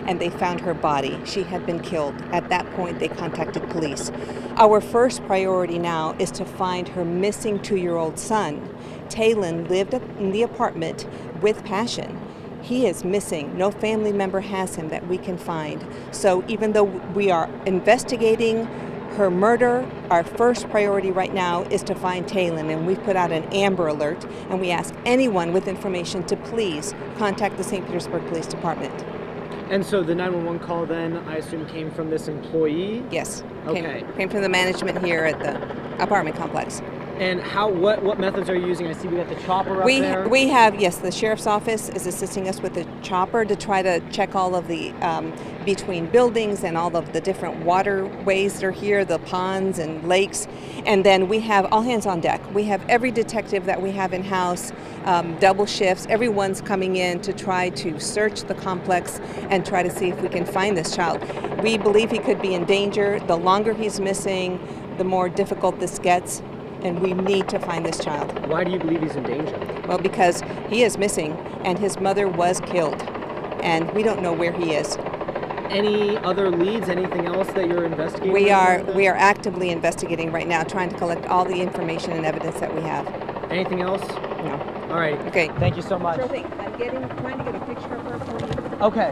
and they found her body. She had been killed. At that point, they contacted police. Our first priority now is to find her missing 2-year-old son. Talon lived in the apartment with Passion. He is missing. No family member has him that we can find. So even though we are investigating her murder, our first priority right now is to find Talon, and we've put out an Amber Alert, and we ask anyone with information to please contact the St. Petersburg Police Department. And so the 911 call then, I assume, came from this employee? Yes. Okay. Came from the management here at the apartment complex. And what methods are you using? I see we got the chopper up there. We have, yes, the sheriff's office is assisting us with the chopper to try to check all of the between buildings and all of the different waterways that are here, the ponds and lakes. And then we have all hands on deck. We have every detective that we have in-house, double shifts. Everyone's coming in to try to search the complex and try to see if we can find this child. We believe he could be in danger. The longer he's missing, the more difficult this gets. And we need to find this child. Why do you believe he's in danger? Well, because he is missing, and his mother was killed, and we don't know where he is. Any other leads? Anything else that you're investigating? We are actively investigating right now, trying to collect all the information and evidence that we have. Anything else? No. All right. Okay. Thank you so much. Sure thing. I'm trying to get a picture of her for you. Okay.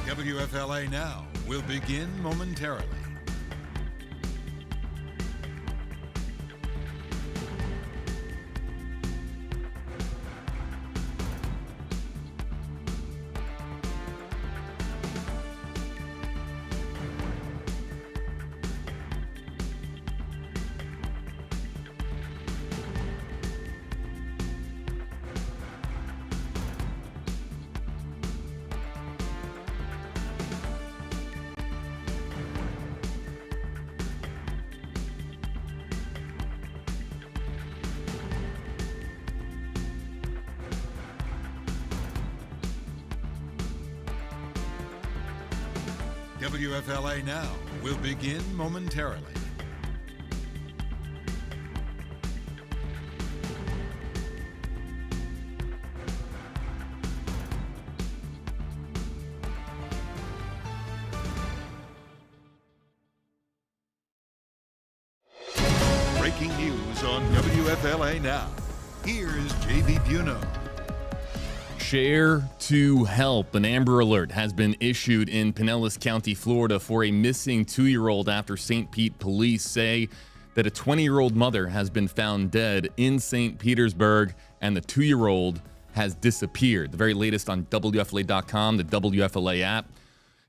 WFLA Now will begin momentarily. WFLA Now will begin momentarily. Breaking news on WFLA Now. Here's JB Buno. Share to help. An Amber Alert has been issued in Pinellas County, Florida for a missing 2-year-old after St. Pete police say that a 20-year-old mother has been found dead in St. Petersburg and the 2-year-old has disappeared. The very latest on WFLA.com, the WFLA app.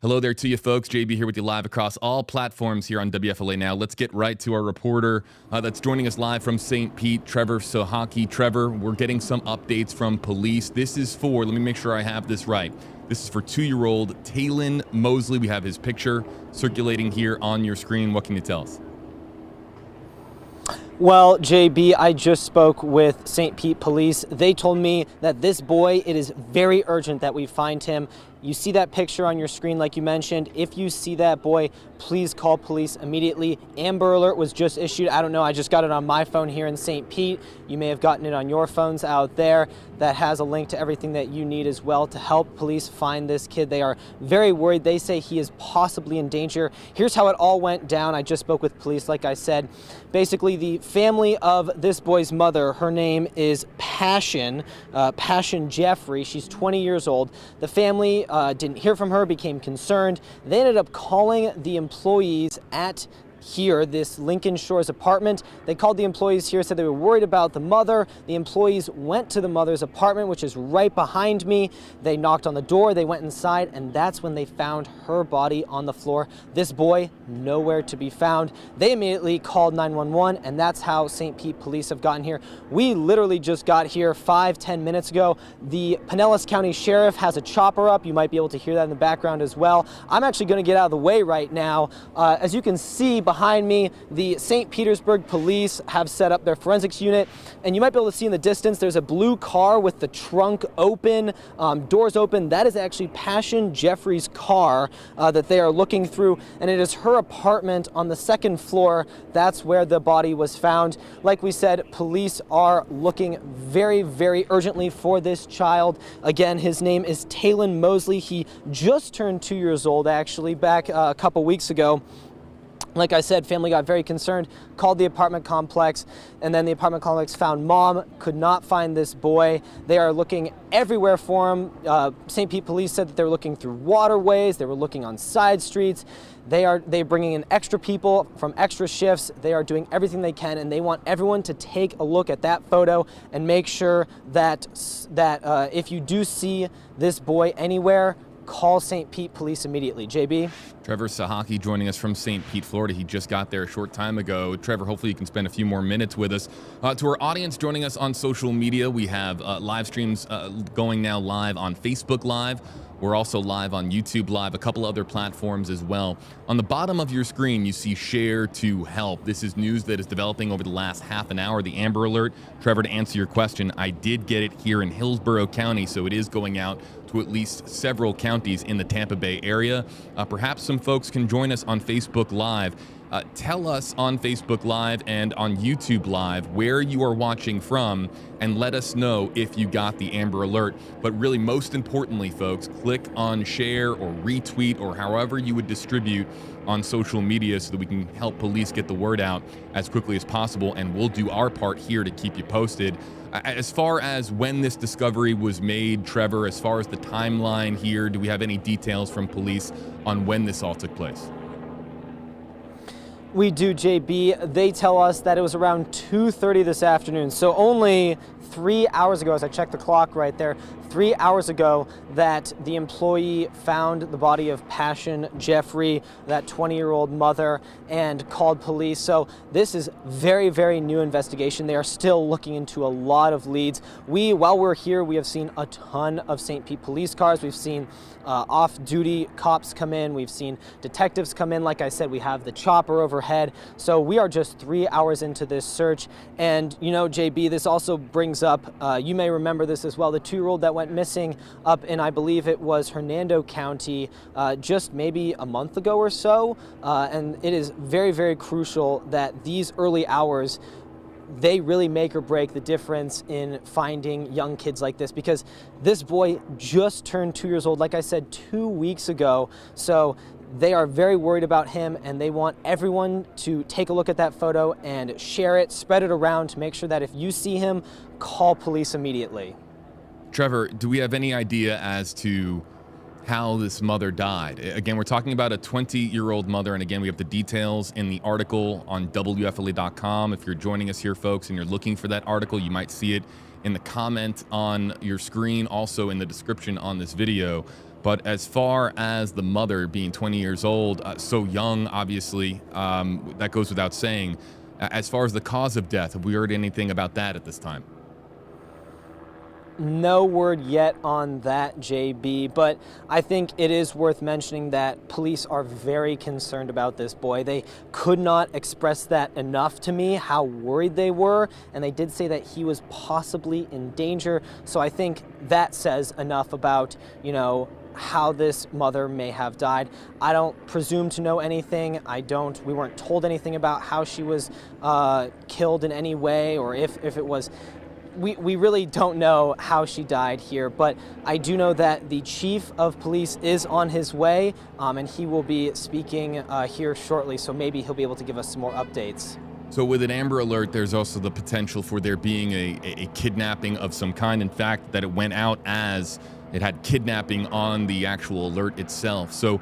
Hello there to you folks. JB here with you live across all platforms here on WFLA Now. Let's get right to our reporter that's joining us live from St. Pete, Trevor Sahaki. Trevor, we're getting some updates from police. This is for, let me make sure I have this right. This is for 2-year-old Taylon Mosley. We have his picture circulating here on your screen. What can you tell us? Well, JB, I just spoke with St. Pete police. They told me that this boy, it is very urgent that we find him. You see that picture on your screen like you mentioned. If you see that boy, please call police immediately. Amber Alert was just issued. I don't know, I just got it on my phone here in St. Pete. You may have gotten it on your phones out there. That has a link to everything that you need as well to help police find this kid. They are very worried. They say he is possibly in danger. Here's how it all went down. I just spoke with police, like I said. Basically, the family of this boy's mother, her name is Passion Jeffrey. She's 20 years old. The family didn't hear from her, became concerned. They ended up calling the employees at here, this Lincoln Shores apartment. They called the employees here, said they were worried about the mother. The employees went to the mother's apartment, which is right behind me. They knocked on the door, they went inside, and that's when they found her body on the floor. This boy, nowhere to be found. They immediately called 911, and that's how St. Pete police have gotten here. We literally just got here 5-10 minutes ago. The Pinellas County Sheriff has a chopper up. You might be able to hear that in the background as well. I'm actually going to get out of the way right now. As you can see behind me, the St. Petersburg police have set up their forensics unit, and you might be able to see in the distance there's a blue car with the trunk open, doors open. That is actually Passion Jeffrey's car that they are looking through, and it is her apartment on the 2nd floor. That's where the body was found. Like we said, police are looking very, very urgently for this child. Again, his name is Taylon Mosley. He just turned 2 years old, actually, back a couple weeks ago. Like I said, family got very concerned, called the apartment complex, and then the apartment complex found mom, could not find this boy. They are looking everywhere for him. St. Pete police said that they were looking through waterways, they were looking on side streets. They're bringing in extra people from extra shifts. They are doing everything they can, and they want everyone to take a look at that photo and make sure that if you do see this boy anywhere, call St. Pete police immediately. JB? Trevor Sahaki joining us from St. Pete, Florida. He just got there a short time ago. Trevor, hopefully you can spend a few more minutes with us. To our audience joining us on social media, we have live streams going now live on Facebook Live. We're also live on YouTube Live, a couple other platforms as well. On the bottom of your screen, you see Share to Help. This is news that is developing over the last half an hour, the Amber Alert. Trevor, to answer your question, I did get it here in Hillsborough County, so it is going out to at least several counties in the Tampa Bay area. Perhaps some folks can join us on Facebook Live. Tell us on Facebook Live and on YouTube Live where you are watching from, and let us know if you got the Amber Alert. But really, most importantly, folks, click on share or retweet or however you would distribute on social media so that we can help police get the word out as quickly as possible, and we'll do our part here to keep you posted. As far as when this discovery was made, Trevor, as far as the timeline here, do we have any details from police on when this all took place? We do, JB. They tell us that it was around 2:30 this afternoon, so only 3 hours ago, as I checked the clock right there, 3 hours ago, that the employee found the body of Passion Jeffrey, that 20-year-old mother, and called police. So this is very, very new investigation. They are still looking into a lot of leads. While we're here, we have seen a ton of St. Pete police cars. We've seen off-duty cops come in. We've seen detectives come in. Like I said, we have the chopper overhead. head. So we are just 3 hours into this search. And, you know, JB, this also brings up, you may remember this as well, the 2-year-old that went missing up in, I believe it was Hernando County, just maybe a month ago or so. And it is very, very crucial that these early hours, they really make or break the difference in finding young kids like this, because this boy just turned 2 years old, like I said, 2 weeks ago. So they are very worried about him, and they want everyone to take a look at that photo and share it, spread it around to make sure that if you see him, call police immediately. Trevor, do we have any idea as to how this mother died? Again, we're talking about a 20-year-old mother, and again, we have the details in the article on WFLA.com. If you're joining us here, folks, and you're looking for that article, you might see it in the comment on your screen, also in the description on this video. But as far as the mother being 20 years old, so young, obviously, that goes without saying. As far as the cause of death, have we heard anything about that at this time? No word yet on that, JB, but I think it is worth mentioning that police are very concerned about this boy. They could not express that enough to me, how worried they were, and they did say that he was possibly in danger. So I think that says enough about, you know, how this mother may have died. I don't presume to know anything. We weren't told anything about how she was killed in any way, or if it was. We really don't know how she died here, but I do know that the chief of police is on his way, and he will be speaking here shortly, so maybe he'll be able to give us some more updates. So with an Amber Alert, there's also the potential for there being a kidnapping of some kind. In fact, that it went out as it had kidnapping on the actual alert itself. So,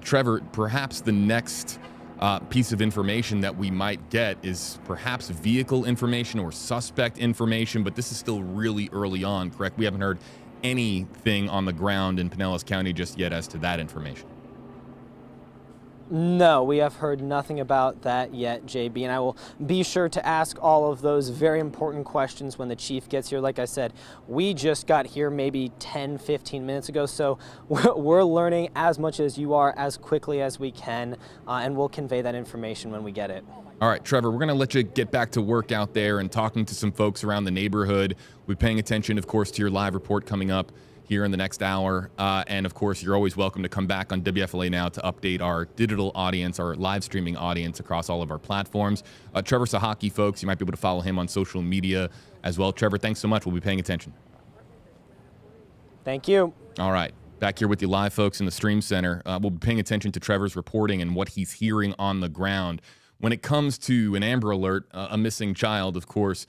Trevor, perhaps the next piece of information that we might get is perhaps vehicle information or suspect information, but this is still really early on, correct? We haven't heard anything on the ground in Pinellas County just yet as to that information. No, we have heard nothing about that yet, JB, and I will be sure to ask all of those very important questions when the chief gets here. Like I said, we just got here maybe 10, 15 minutes ago, so we're learning as much as you are as quickly as we can, and we'll convey that information when we get it. All right, Trevor, we're going to let you get back to work out there and talking to some folks around the neighborhood. We're paying attention, of course, to your live report coming up here in the next hour. And of course, you're always welcome to come back on WFLA Now to update our digital audience, our live streaming audience across all of our platforms. Trevor Sahaki, folks, you might be able to follow him on social media as well. Trevor, thanks so much. We'll be paying attention. Thank you. All right. Back here with you live, folks, in the Stream Center. We'll be paying attention to Trevor's reporting and what he's hearing on the ground. When it comes to an Amber Alert, a missing child, of course,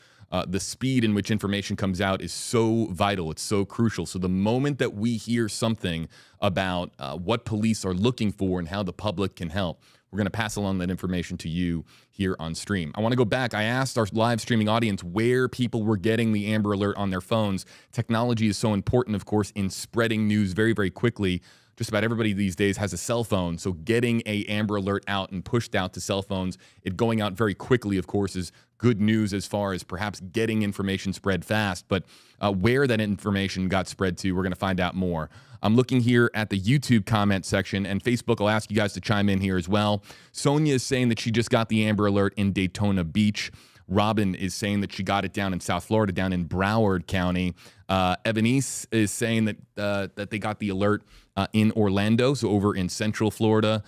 the speed in which information comes out is so vital. It's so crucial. So the moment that we hear something about what police are looking for and how the public can help, we're going to pass along that information to you here on stream. I want to go back. I asked our live streaming audience where people were getting the Amber Alert on their phones. Technology is so important, of course, in spreading news very, very quickly. Just about everybody these days has a cell phone, so getting a Amber Alert out and pushed out to cell phones, it going out very quickly, of course, is good news as far as perhaps getting information spread fast. But where that information got spread to, we're going to find out more. I'm looking here at the YouTube comment section, and Facebook, I'll ask you guys to chime in here as well. Sonia is saying that she just got the Amber Alert in Daytona Beach. Robin is saying that she got it down in South Florida, down in Broward County. Ebonice is saying that they got the alert in Orlando, so over in Central Florida.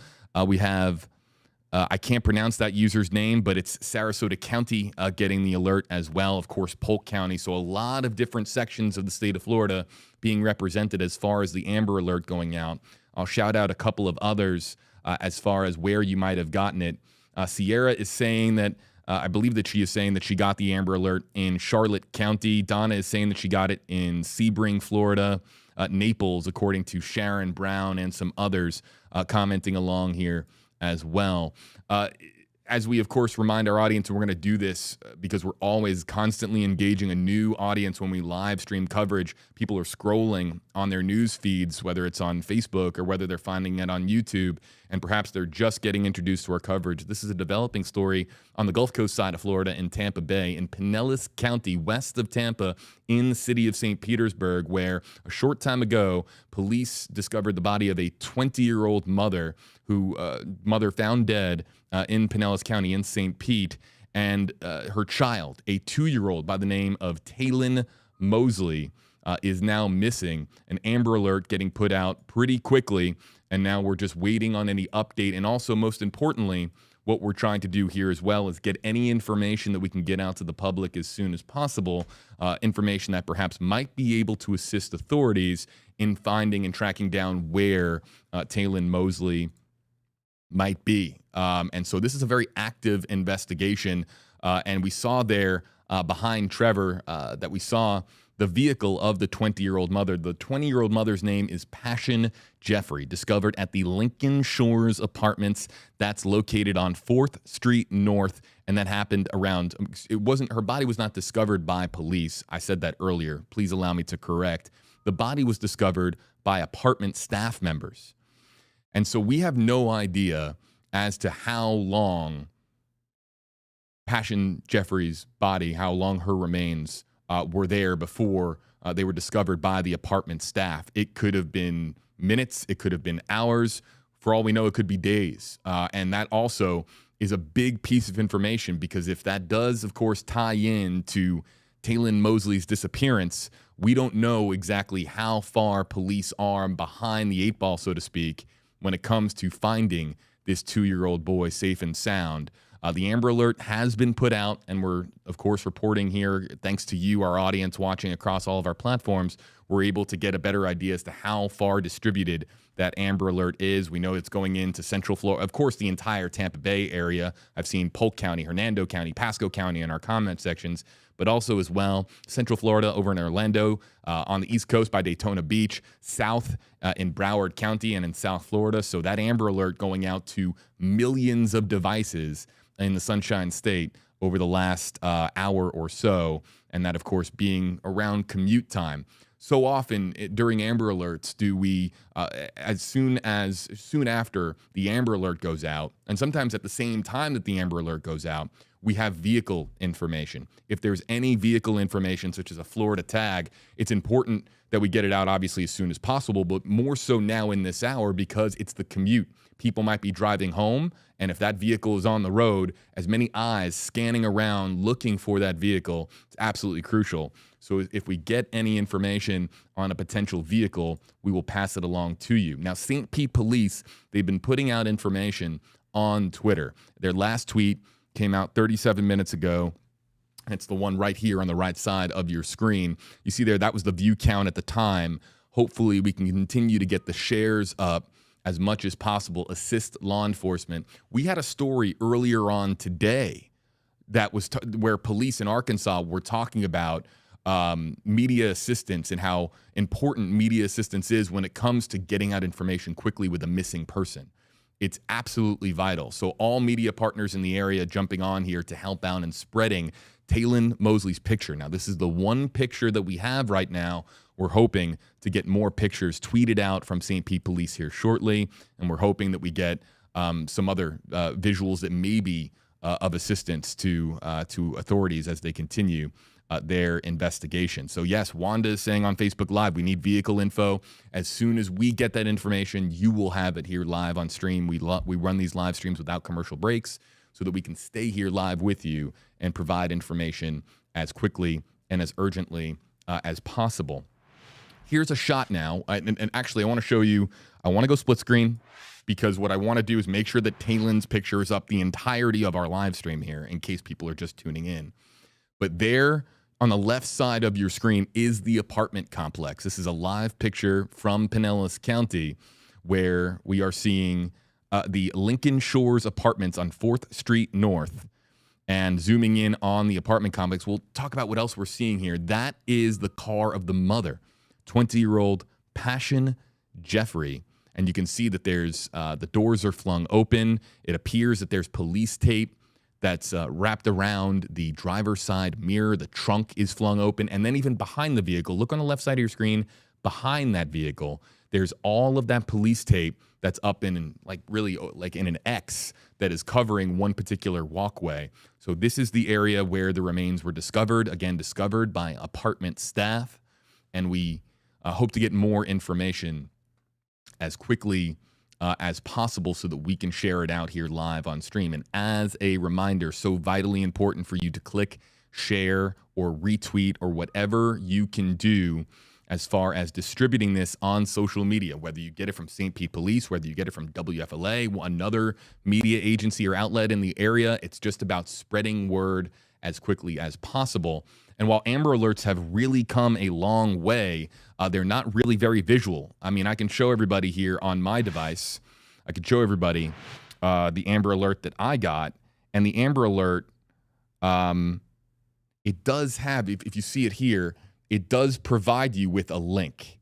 We have, I can't pronounce that user's name, but it's Sarasota County getting the alert as well. Of course, Polk County. So a lot of different sections of the state of Florida being represented as far as the Amber Alert going out. I'll shout out a couple of others as far as where you might have gotten it. Sierra is saying that, I believe that she is saying that she got the Amber Alert in Charlotte County. Donna is saying that she got it in Sebring, Florida. Naples, according to Sharon Brown and some others commenting along here as well. As we, of course, remind our audience, we're going to do this because we're always constantly engaging a new audience when we live stream coverage. People are scrolling on their news feeds, whether it's on Facebook or whether they're finding it on YouTube, and perhaps they're just getting introduced to our coverage. This is a developing story on the Gulf Coast side of Florida in Tampa Bay, in Pinellas County, west of Tampa, in the city of St. Petersburg, where a short time ago, police discovered the body of a 20-year-old mother who mother found dead in Pinellas County in St. Pete, and her child, a 2-year-old by the name of Taylin Mosley, is now missing. An Amber Alert getting put out pretty quickly, and now we're just waiting on any update. And also, most importantly, what we're trying to do here as well is get any information that we can get out to the public as soon as possible, information that perhaps might be able to assist authorities in finding and tracking down where Taylin Mosley might be. And so this is a very active investigation. And we saw there behind Trevor that we saw the vehicle of the 20-year-old mother. The 20-year-old mother's name is Passion Jeffrey, discovered at the Lincoln Shores Apartments. That's located on 4th Street North, and that happened around, her body was not discovered by police. I said that earlier. Please allow me to correct. The body was discovered by apartment staff members. And so we have no idea as to how long Passion Jeffrey's body, how long her remains were there before they were discovered by the apartment staff. It could have been minutes. It could have been hours. For all we know, it could be days. And that also is a big piece of information, because if that does, of course, tie in to Taylin Mosley's disappearance, we don't know exactly how far police are behind the 8 ball, so to speak, when it comes to finding this 2-year-old boy safe and sound. The Amber Alert has been put out, and we're, of course, reporting here, thanks to you, our audience watching across all of our platforms, we're able to get a better idea as to how far distributed that Amber Alert is. We know it's going into Central Florida, of course, the entire Tampa Bay area. I've seen Polk County, Hernando County, Pasco County in our comment sections, but also as well Central Florida over in Orlando, on the East Coast by Daytona Beach, south in Broward County and in South Florida. So that Amber Alert going out to millions of devices in the Sunshine State over the last hour or so, and that, of course, being around commute time. So often during Amber Alerts do we, as soon after the Amber Alert goes out, and sometimes at the same time that the Amber Alert goes out, we have vehicle information. If there's any vehicle information, such as a Florida tag, it's important that we get it out, obviously, as soon as possible, but more so now in this hour because it's the commute. People might be driving home, and if that vehicle is on the road, as many eyes scanning around looking for that vehicle, it's absolutely crucial. So if we get any information on a potential vehicle, we will pass it along to you. Now, St. Pete Police, they've been putting out information on Twitter. Their last tweet came out 37 minutes ago. It's the one right here on the right side of your screen. You see there, that was the view count at the time. Hopefully, we can continue to get the shares up as much as possible, assist law enforcement. We had a story earlier on today that was where police in Arkansas were talking about media assistance and how important media assistance is when it comes to getting out information quickly with a missing person. It's absolutely vital. So all media partners in the area jumping on here to help out and spreading Taylin Mosley's picture. Now, this is the one picture that we have right now. We're hoping to get more pictures tweeted out from St. Pete Police here shortly, and we're hoping that we get some other visuals that may be of assistance to authorities as they continue their investigation. So yes, Wanda is saying on Facebook Live, we need vehicle info. As soon as we get that information, you will have it here live on stream. We run these live streams without commercial breaks so that we can stay here live with you and provide information as quickly and as urgently as possible. Here's a shot now. And actually, I want to show you, I want to go split screen because what I want to do is make sure that Taylin's picture is up the entirety of our live stream here in case people are just tuning in. But there on the left side of your screen is the apartment complex. This is a live picture from Pinellas County where we are seeing the Lincoln Shores Apartments on 4th Street North. And zooming in on the apartment complex, we'll talk about what else we're seeing here. That is the car of the mother, 20-year-old Passion Jeffrey. And you can see that there's the doors are flung open. It appears that there's police tape that's wrapped around the driver's side mirror. The trunk is flung open. And then even behind the vehicle, look on the left side of your screen, behind that vehicle, there's all of that police tape that's up in like really like in an X that is covering one particular walkway. So this is the area where the remains were discovered, again, discovered by apartment staff. And we hope to get more information as quickly as possible so that we can share it out here live on stream. And as a reminder, so vitally important for you to click, share, or retweet, or whatever you can do as far as distributing this on social media, whether you get it from St. Pete Police, whether you get it from WFLA, another media agency or outlet in the area. It's just about spreading word as quickly as possible. And while Amber Alerts have really come a long way, they're not really very visual. I mean, I can show everybody here on my device. I can show everybody the Amber Alert that I got. And the Amber Alert, it does have, if you see it here, it does provide you with a link,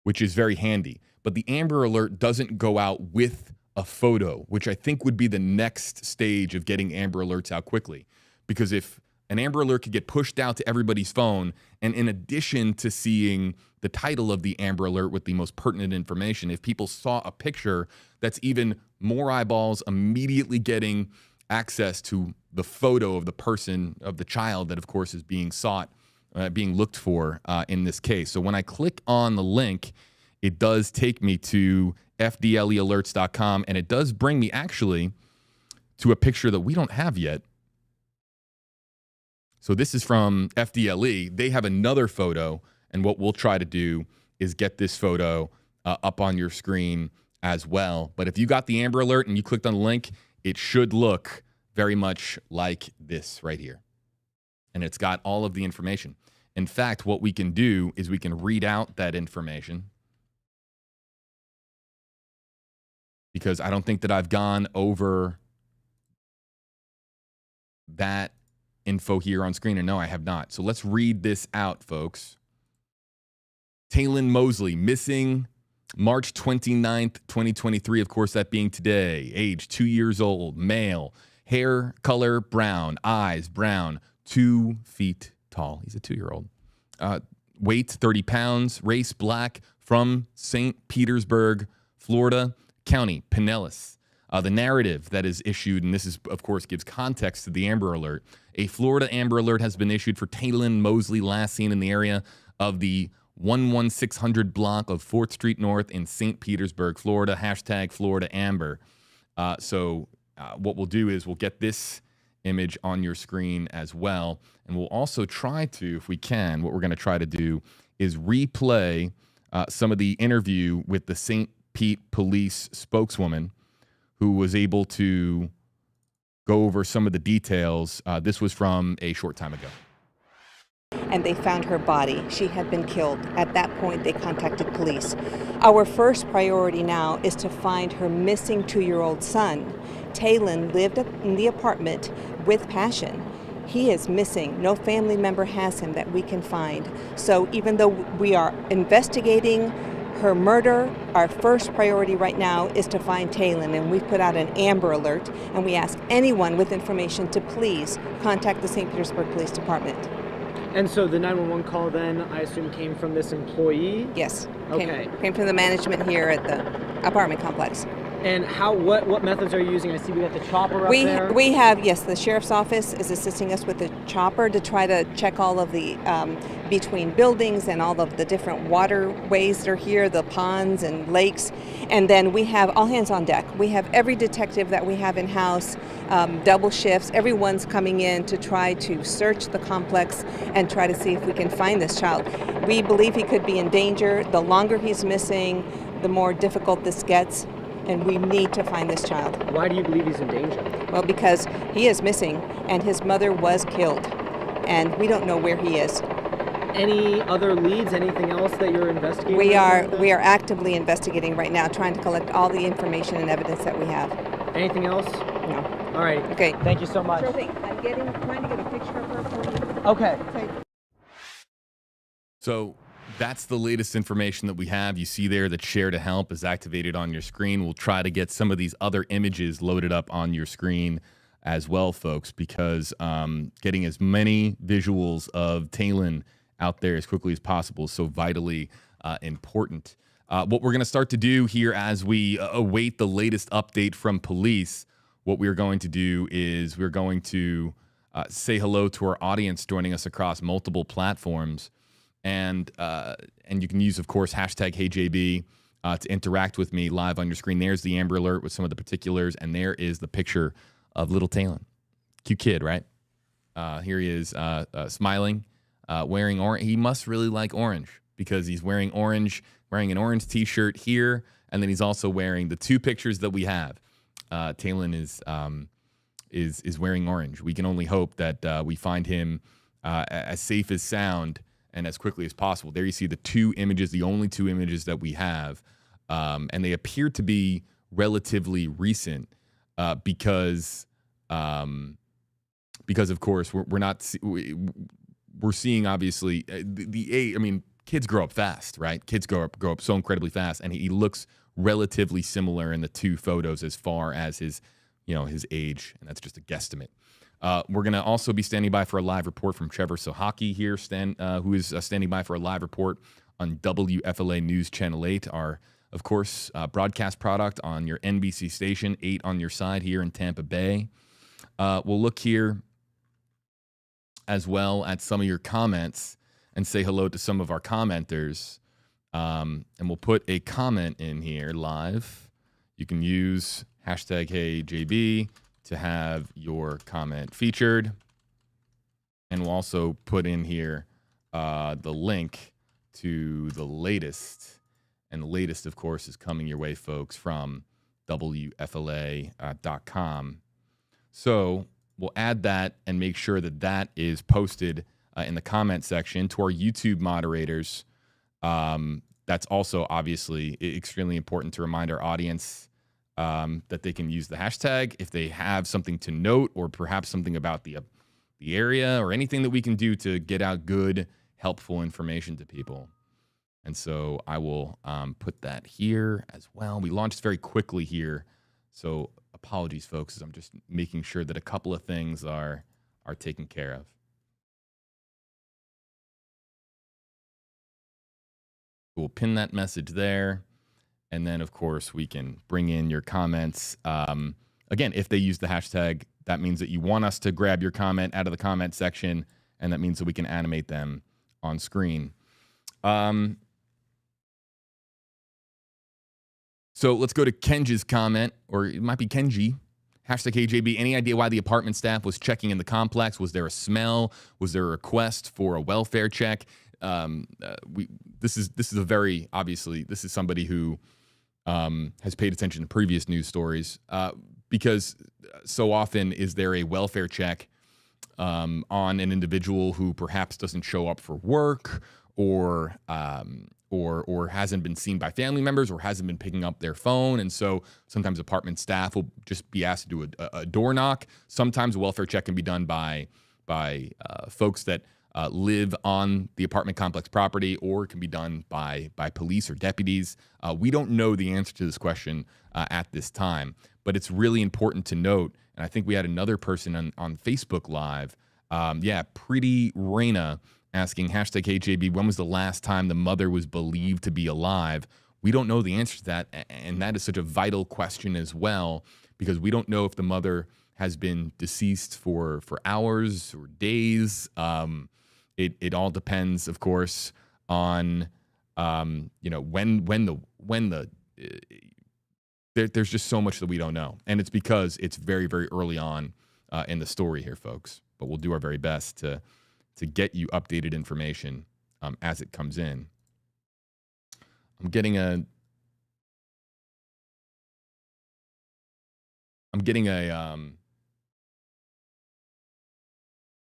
which is very handy. But the Amber Alert doesn't go out with a photo, which I think would be the next stage of getting Amber Alerts out quickly. Because if an Amber Alert could get pushed out to everybody's phone, and in addition to seeing the title of the Amber Alert with the most pertinent information, if people saw a picture, that's even more eyeballs immediately getting access to the photo of the person, of the child that, of course, is being sought, being looked for in this case. So when I click on the link, it does take me to fdlealerts.com, and it does bring me actually to a picture that we don't have yet. So this is from FDLE. They have another photo, and what we'll try to do is get this photo up on your screen as well. But if you got the Amber Alert and you clicked on the link, it should look very much like this right here. And it's got all of the information. In fact, what we can do is we can read out that information, because I don't think that I've gone over that info here on screen, and no, I have not. So let's read this out, folks. Taylon Mosley, missing March 29th, 2023, of course, that being today. Age 2 years old, male, hair color brown, eyes brown, 2 feet tall. He's a 2-year-old. Weight 30 pounds, race black, from St. Petersburg, Florida, county, Pinellas. The narrative that is issued, and this is, of course, gives context to the Amber Alert. A Florida Amber Alert has been issued for Taylon Mosley, last seen in the area of the 11600 block of 4th Street North in St. Petersburg, Florida, hashtag Florida Amber. So what we'll do is we'll get this image on your screen as well. And we'll also try to, if we can, what we're going to try to do is replay some of the interview with the St. Pete Police spokeswoman, who was able to go over some of the details. This was from a short time ago. And they found her body. She had been killed. At that point, they contacted police. Our first priority now is to find her missing 2-year-old son. Taylon lived in the apartment with Passion. He is missing. No family member has him that we can find. So even though we are investigating her murder, our first priority right now is to find Taylon, and we've put out an Amber Alert, and we ask anyone with information to please contact the St. Petersburg Police Department. And so the 911 call then, I assume, came from this employee? Yes. Okay. Came from the management here at the apartment complex. And what methods are you using? I see we got the chopper up there. We have, yes, the sheriff's office is assisting us with the chopper to try to check all of the between buildings and all of the different waterways that are here, the ponds and lakes. And then we have all hands on deck. We have every detective that we have in-house, double shifts. Everyone's coming in to try to search the complex and try to see if we can find this child. We believe he could be in danger. The longer he's missing, the more difficult this gets. And we need to find this child. Why do you believe he's in danger? Well, because he is missing, and his mother was killed, and we don't know where he is. Any other leads? Anything else that you're investigating? We are actively investigating right now, trying to collect all the information and evidence that we have. Anything else? No. All right. Okay. Thank you so much. Sure thing. I'm trying to get a picture of her for you. Okay. So that's the latest information that we have. You see there that Share to Help is activated on your screen. We'll try to get some of these other images loaded up on your screen as well, folks, because getting as many visuals of Taylon out there as quickly as possible is so vitally important. What we're going to start to do here as we await the latest update from police, what we're going to do is we're going to say hello to our audience joining us across multiple platforms. And you can use, of course, hashtag HeyJB to interact with me live on your screen. There's the Amber Alert with some of the particulars, and there is the picture of little Talon. Cute kid, right? Here he is smiling, wearing orange. He must really like orange because he's wearing orange, wearing an orange T-shirt here, and then he's also wearing the two pictures that we have. Talon is wearing orange. We can only hope that we find him as safe as sound and as quickly as possible. There you see the two images, the only two images that we have, and they appear to be relatively recent because of course we're seeing obviously kids grow up fast, right? Kids grow up so incredibly fast, and he looks relatively similar in the two photos as far as his age, and that's just a guesstimate. We're going to also be standing by for a live report from Trevor Sohaki here, who is standing by for a live report on WFLA News Channel 8, our, of course, broadcast product on your NBC station, 8 on your side here in Tampa Bay. We'll look here as well at some of your comments and say hello to some of our commenters. And we'll put a comment in here live. You can use hashtag HeyJB to have your comment featured. And we'll also put in here the link to the latest. And the latest, of course, is coming your way, folks, from WFLA.com. So we'll add that and make sure that that is posted in the comment section to our YouTube moderators. That's also obviously extremely important to remind our audience that they can use the hashtag if they have something to note or perhaps something about the area or anything that we can do to get out good, helpful information to people. And so I will put that here as well. We launched very quickly here, so apologies, folks, as I'm just making sure that a couple of things are taken care of. We'll pin that message there. And then, of course, we can bring in your comments. Again, if they use the hashtag, that means that you want us to grab your comment out of the comment section, and that means that we can animate them on screen. So let's go to Kenji's comment, or it might be Kenji. Hashtag HeyJB. Any idea why the apartment staff was checking in the complex? Was there a smell? Was there a request for a welfare check? This is a very, obviously, this is somebody who has paid attention to previous news stories because so often is there a welfare check on an individual who perhaps doesn't show up for work or hasn't been seen by family members or hasn't been picking up their phone. And so sometimes apartment staff will just be asked to do a door knock. Sometimes a welfare check can be done by folks that live on the apartment complex property, or it can be done by police or deputies. We don't know the answer to this question at this time, but it's really important to note, and I think we had another person on Facebook Live, Pretty Raina, asking hashtag HeyJB, when was the last time the mother was believed to be alive? We don't know the answer to that, and that is such a vital question as well, because we don't know if the mother has been deceased for hours or days. It all depends, of course, on there's just so much that we don't know, and it's because it's very, very early on in the story here, folks. But we'll do our very best to get you updated information as it comes in.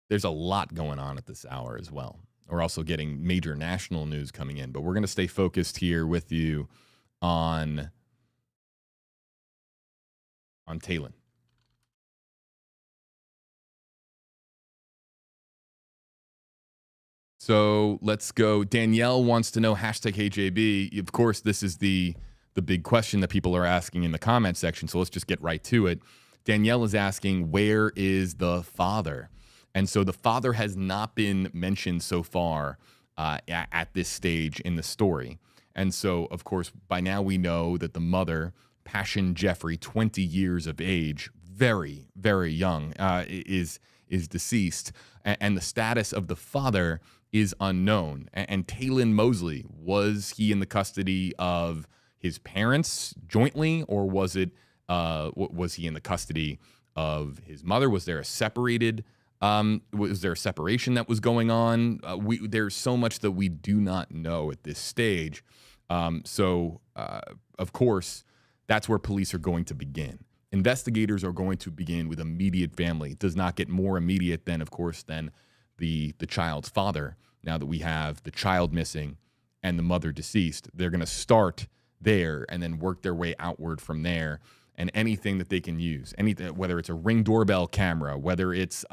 There's a lot going on at this hour as well. We're also getting major national news coming in, but we're going to stay focused here with you on Talon. So let's go. Danielle wants to know hashtag HeyJB. Of course, this is the big question that people are asking in the comment section. So let's just get right to it. Danielle is asking, where is the father? And so the father has not been mentioned so far at this stage in the story. And so, of course, by now we know that the mother, Passion Jeffrey, 20 years of age, very, very young, is deceased. And the status of the father is unknown. And Taylon Mosley, was he in the custody of his parents jointly, or was he in the custody of his mother? Was there a separated? Was there a separation that was going on? There's so much that we do not know at this stage. Of course, that's where police are going to begin. Investigators are going to begin with immediate family. It does not get more immediate than, of course, than the child's father. Now that we have the child missing and the mother deceased, they're going to start there and then work their way outward from there. And anything that they can use, whether it's a Ring doorbell camera, whether it's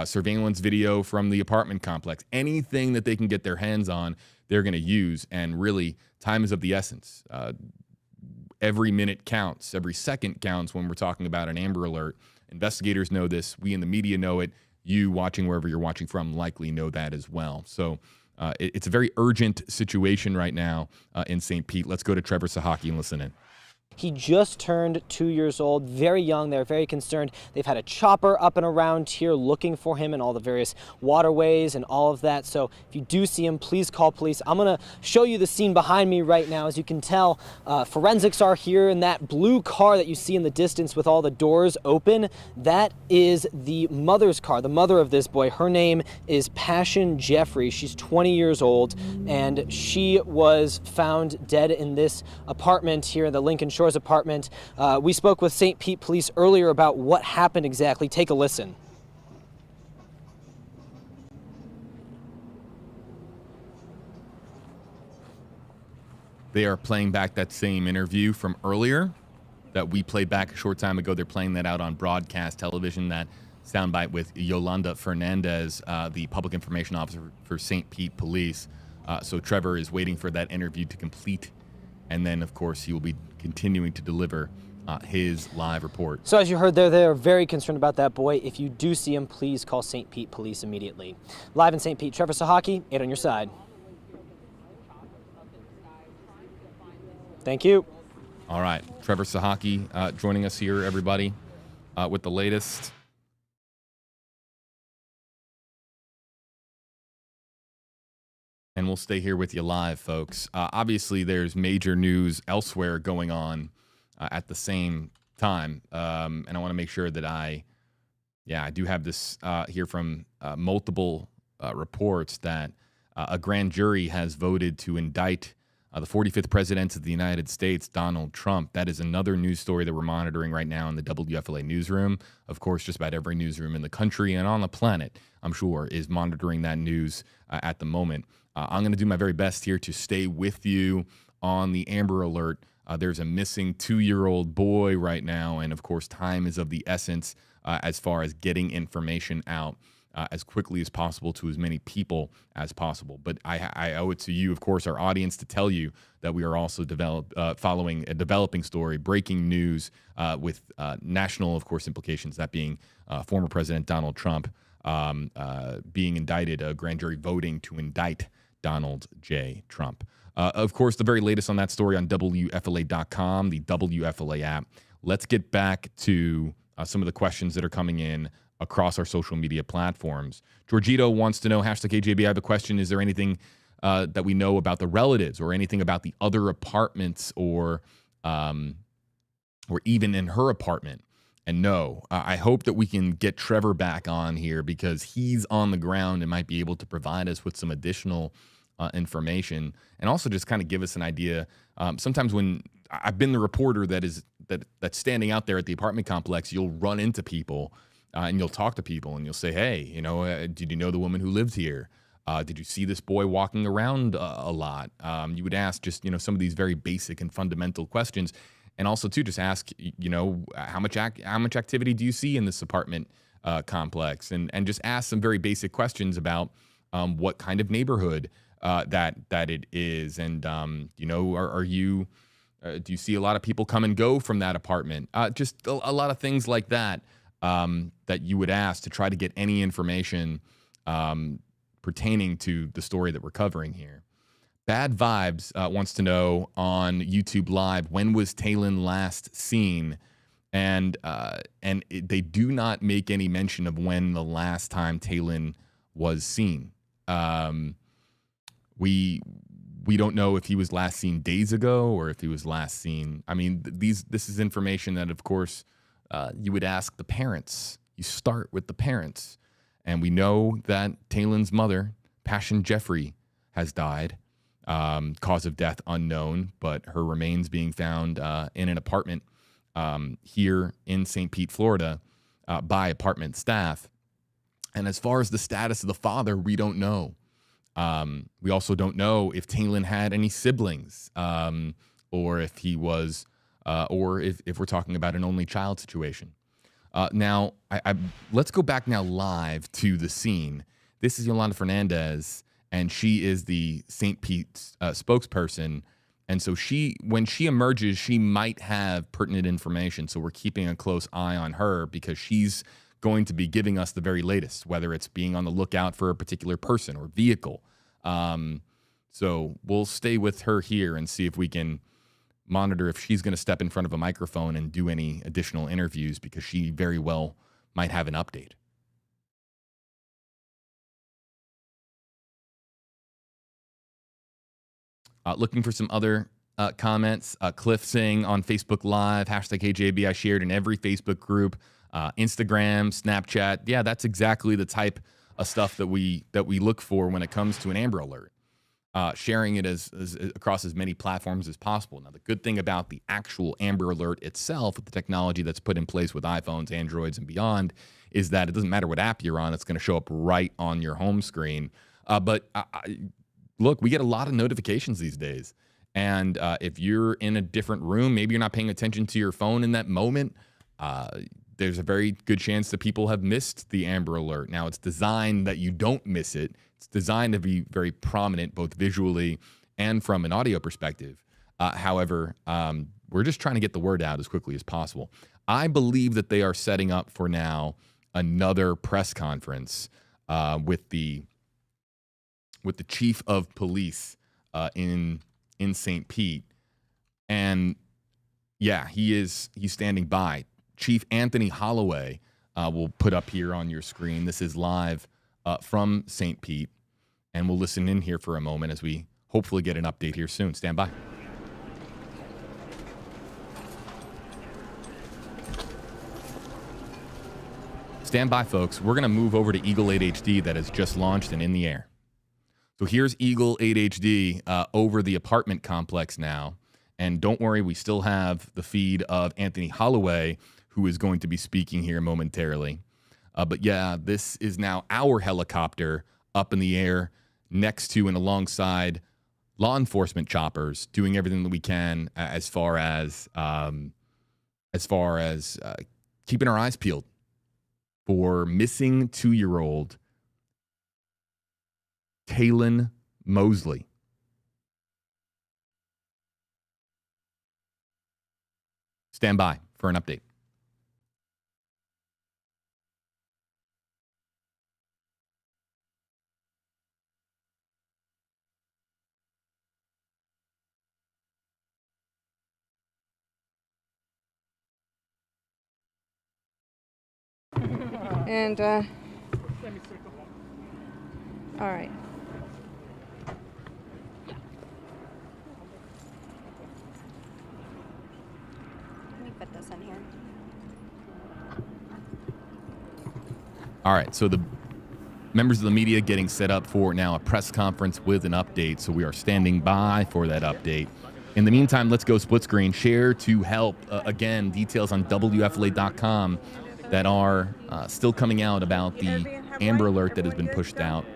surveillance video from the apartment complex, anything that they can get their hands on, they're going to use. And really, time is of the essence. Every minute counts. Every second counts when we're talking about an Amber Alert. Investigators know this. We in the media know it. You watching wherever you're watching from likely know that as well. So it's a very urgent situation right now in St. Pete. Let's go to Trevor Sahaki and listen in. He just turned 2 years old, very young. They're very concerned. They've had a chopper up and around here looking for him in all the various waterways and all of that. So if you do see him, please call police. I'm going to show you the scene behind me right now. As you can tell, forensics are here in that blue car that you see in the distance with all the doors open. That is the mother's car, the mother of this boy. Her name is Passion Jeffrey. She's 20 years old, and she was found dead in this apartment here in the Lincoln Shores apartment. We spoke with St. Pete Police earlier about what happened exactly. Take a listen. They are playing back that same interview from earlier that we played back a short time ago. They're playing that out on broadcast television, that soundbite with Yolanda Fernandez, the public information officer for St. Pete Police. So Trevor is waiting for that interview to complete, and then, of course, he will be continuing to deliver his live report. So as you heard there, they're very concerned about that boy. If you do see him, please call St. Pete Police immediately. Live in St. Pete, Trevor Sahaki, 8 on your side. Thank you. All right, Trevor Sahaki joining us here, everybody, with the latest. And we'll stay here with you live, folks. Obviously, there's major news elsewhere going on at the same time. And I want to make sure that I do have this here from multiple reports that a grand jury has voted to indict the 45th president of the United States, Donald Trump. That is another news story that we're monitoring right now in the WFLA newsroom. Of course, just about every newsroom in the country and on the planet, I'm sure, is monitoring that news at the moment. I'm going to do my very best here to stay with you on the Amber Alert. There's a missing 2-year-old boy right now, and of course, time is of the essence as far as getting information out as quickly as possible to as many people as possible. But I owe it to you, of course, our audience, to tell you that we are also following a developing story, breaking news with national, of course, implications, that being former President Donald Trump being indicted, a grand jury voting to indict Donald J. Trump. Of course, the very latest on that story on WFLA.com, the WFLA app. Let's get back to some of the questions that are coming in across our social media platforms. Georgito wants to know, #KJB, I have a question. Is there anything that we know about the relatives or anything about the other apartments or even in her apartment? And no, I hope that we can get Trevor back on here because he's on the ground and might be able to provide us with some additional information and also just kind of give us an idea. Sometimes when I've been the reporter that's standing out there at the apartment complex, you'll run into people and you'll talk to people and you'll say, hey, did you know the woman who lived here? Did you see this boy walking around a lot? You would ask just, some of these very basic and fundamental questions. And also, too, just ask, how much activity do you see in this apartment complex? And just ask some very basic questions about what kind of neighborhood that it is. And, are you do you see a lot of people come and go from that apartment? Just a lot of things like that that you would ask to try to get any information pertaining to the story that we're covering here. Bad Vibes wants to know on YouTube Live, when was Taylin last seen? And they do not make any mention of when the last time Taylin was seen. We don't know if he was last seen days ago or if he was last seen. I mean, this is information that, of course, you would ask the parents. You start with the parents. And we know that Taylin's mother, Passion Jeffrey, has died. Cause of death unknown, but her remains being found in an apartment here in St. Pete, Florida, by apartment staff. And as far as the status of the father, we don't know. We also don't know if Taylin had any siblings, or if he was, or if we're talking about an only child situation. Now, let's go back now live to the scene. This is Yolanda Fernandez, and she is the St. Pete's spokesperson. And so when she emerges, she might have pertinent information. So we're keeping a close eye on her because she's going to be giving us the very latest, whether it's being on the lookout for a particular person or vehicle. So we'll stay with her here and see if we can monitor if she's going to step in front of a microphone and do any additional interviews, because she very well might have an update. Looking for some other comments. Cliff saying on Facebook Live, #KJB, I shared in every Facebook group, Instagram, Snapchat. Yeah, that's exactly the type of stuff that we look for when it comes to an Amber Alert. Sharing it as across as many platforms as possible. Now, the good thing about the actual Amber Alert itself, with the technology that's put in place with iPhones, Androids, and beyond, is that it doesn't matter what app you're on, it's going to show up right on your home screen. But look, we get a lot of notifications these days. And if you're in a different room, maybe you're not paying attention to your phone in that moment, there's a very good chance that people have missed the Amber Alert. Now, it's designed that you don't miss it. It's designed to be very prominent, both visually and from an audio perspective. However, we're just trying to get the word out as quickly as possible. I believe that they are setting up for now another press conference with the chief of police in St. Pete. And yeah, he's standing by. Chief Anthony Holloway will put up here on your screen. This is live from St. Pete. And we'll listen in here for a moment as we hopefully get an update here soon. Stand by. Stand by, folks. We're going to move over to Eagle 8 HD that has just launched and in the air. So here's Eagle 8 HD over the apartment complex now. And don't worry, we still have the feed of Anthony Holloway, who is going to be speaking here momentarily. But yeah, this is now our helicopter up in the air next to and alongside law enforcement choppers, doing everything that we can as far as keeping our eyes peeled for missing 2-year-old Taylin Mosley. Stand by for an update. And, all right. Let me put this in here. All right, so the members of the media getting set up for now a press conference with an update, so we are standing by for that update. In the meantime, let's go split screen. Share to help. Again, details on WFLA.com that are still coming out about the Amber Alert that has been pushed out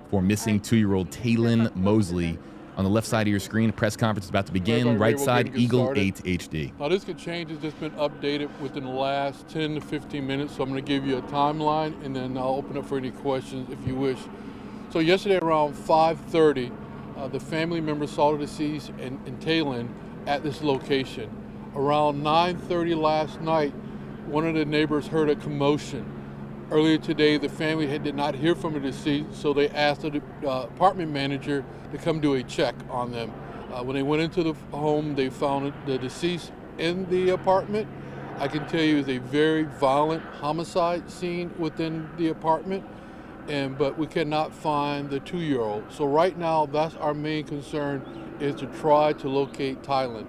for missing 2-year-old Taylin Mosley. On the left side of your screen, a press conference is about to begin. Right side, Eagle 8 HD. Now, this could change. It's just been updated within the last 10 to 15 minutes, so I'm going to give you a timeline, and then I'll open up for any questions if you wish. So yesterday around 5:30, the family members saw the deceased and Taylin at this location. Around 9:30 last night, one of the neighbors heard a commotion Earlier today, the family did not hear from the deceased, so they asked the apartment manager to come do a check on them. When they went into the home, they found the deceased in the apartment. I can tell you it's a very violent homicide scene within the apartment, but we cannot find the 2-year-old. So right now, that's our main concern, is to try to locate Tylen.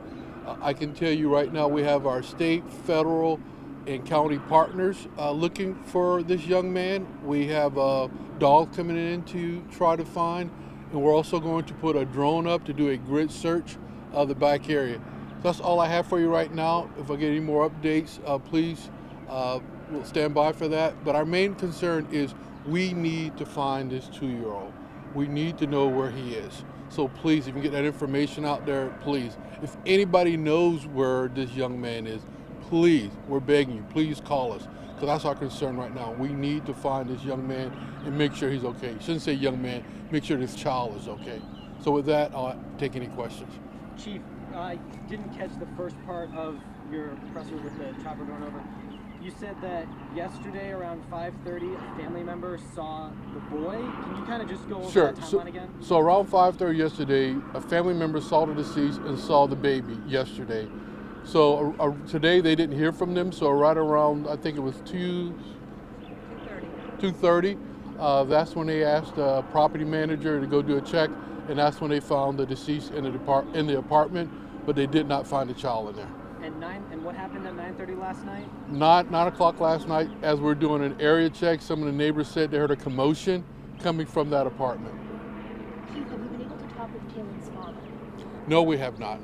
I can tell you right now, we have our state, federal, and county partners looking for this young man. We have a dog coming in to try to find, and we're also going to put a drone up to do a grid search of the back area. That's all I have for you right now. If I get any more updates, please we'll stand by for that. But our main concern is we need to find this 2-year-old. We need to know where he is. So please, if you can get that information out there, please. If anybody knows where this young man is, please, we're begging you, please call us. Because that's our concern right now. We need to find this young man and make sure he's okay. Shouldn't say young man, make sure this child is okay. So with that, I'll take any questions. Chief, I didn't catch the first part of your presser with the chopper going over. You said that yesterday around 5:30, a family member saw the boy. Can you kind of just go over that timeline again? So around 5:30 yesterday, a family member saw the deceased and saw the baby yesterday. So today they didn't hear from them. So right around, I think it was 2:30. That's when they asked the property manager to go do a check, and that's when they found the deceased in the apartment, but they did not find the child in there. And what happened at 9:30 last night? 9 o'clock last night, as we're doing an area check, some of the neighbors said they heard a commotion coming from that apartment. Chief, have you been able to talk with Talen's father? No, we have not.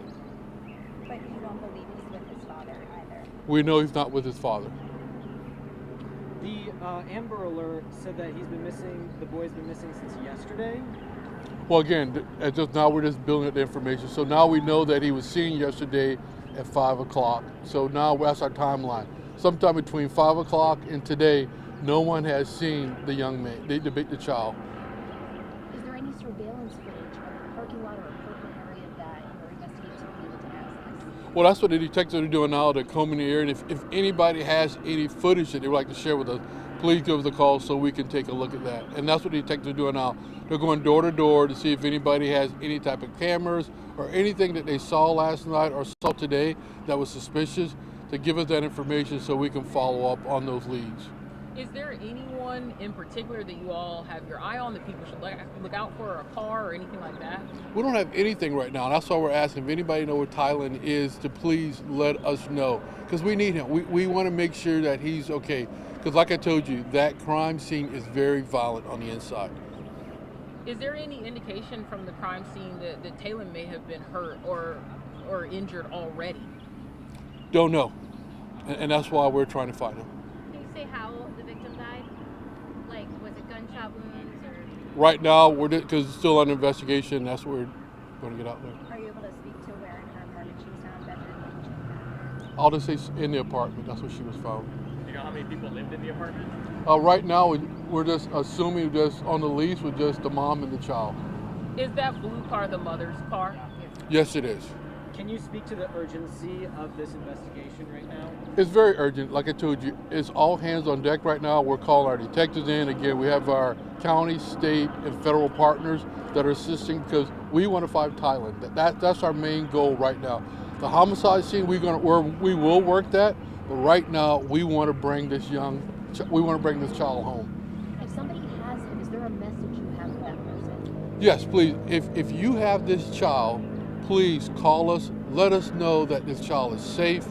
But you don't believe he's with his father either? We know he's not with his father. The Amber Alert said that the boy's been missing since yesterday. Well, again, now we're just building up the information. So now we know that he was seen yesterday at 5 o'clock. So now that's our timeline. Sometime between 5 o'clock and today, no one has seen the young man, the child. Is there any surveillance footage of the parking lot or apartment area that your investigators will be able to access? Well, that's what the detectives are doing now. They're combing the area. And if anybody has any footage that they would like to share with us, please give us a call so we can take a look at that. And that's what the detectives are doing now. They're going door to door to see if anybody has any type of cameras or anything that they saw last night or saw today that was suspicious, to give us that information so we can follow up on those leads. Is there anyone in particular that you all have your eye on that people should look out for, a car or anything like that? We don't have anything right now. That's why we're asking if anybody know where Tylen is to please let us know, because we need him. We want to make sure that he's okay, because like I told you, that crime scene is very violent on the inside. Is there any indication from the crime scene that Taylor may have been hurt or injured already? Don't know, and that's why we're trying to find him. Can you say how the victim died? Like, was it gunshot wounds or? Right now, because it's still under investigation, that's what we're going to get out there. Are you able to speak to where in her apartment she was found dead? I'll just say in the apartment, that's where she was found. Do you know how many people lived in the apartment? Right now, we're just assuming just on the lease with just the mom and the child. Is that blue car the mother's car? Yes, it is. Can you speak to the urgency of this investigation right now? It's very urgent. Like I told you, it's all hands on deck right now. We're calling our detectives in. Again, we have our county, state, and federal partners that are assisting because we want to find Tylen. That's our main goal right now. The homicide scene, we will work that, but right now we want to bring this child home. If somebody has him, is there a message you have for that person? Yes, please. If you have this child, please call us. Let us know that this child is safe,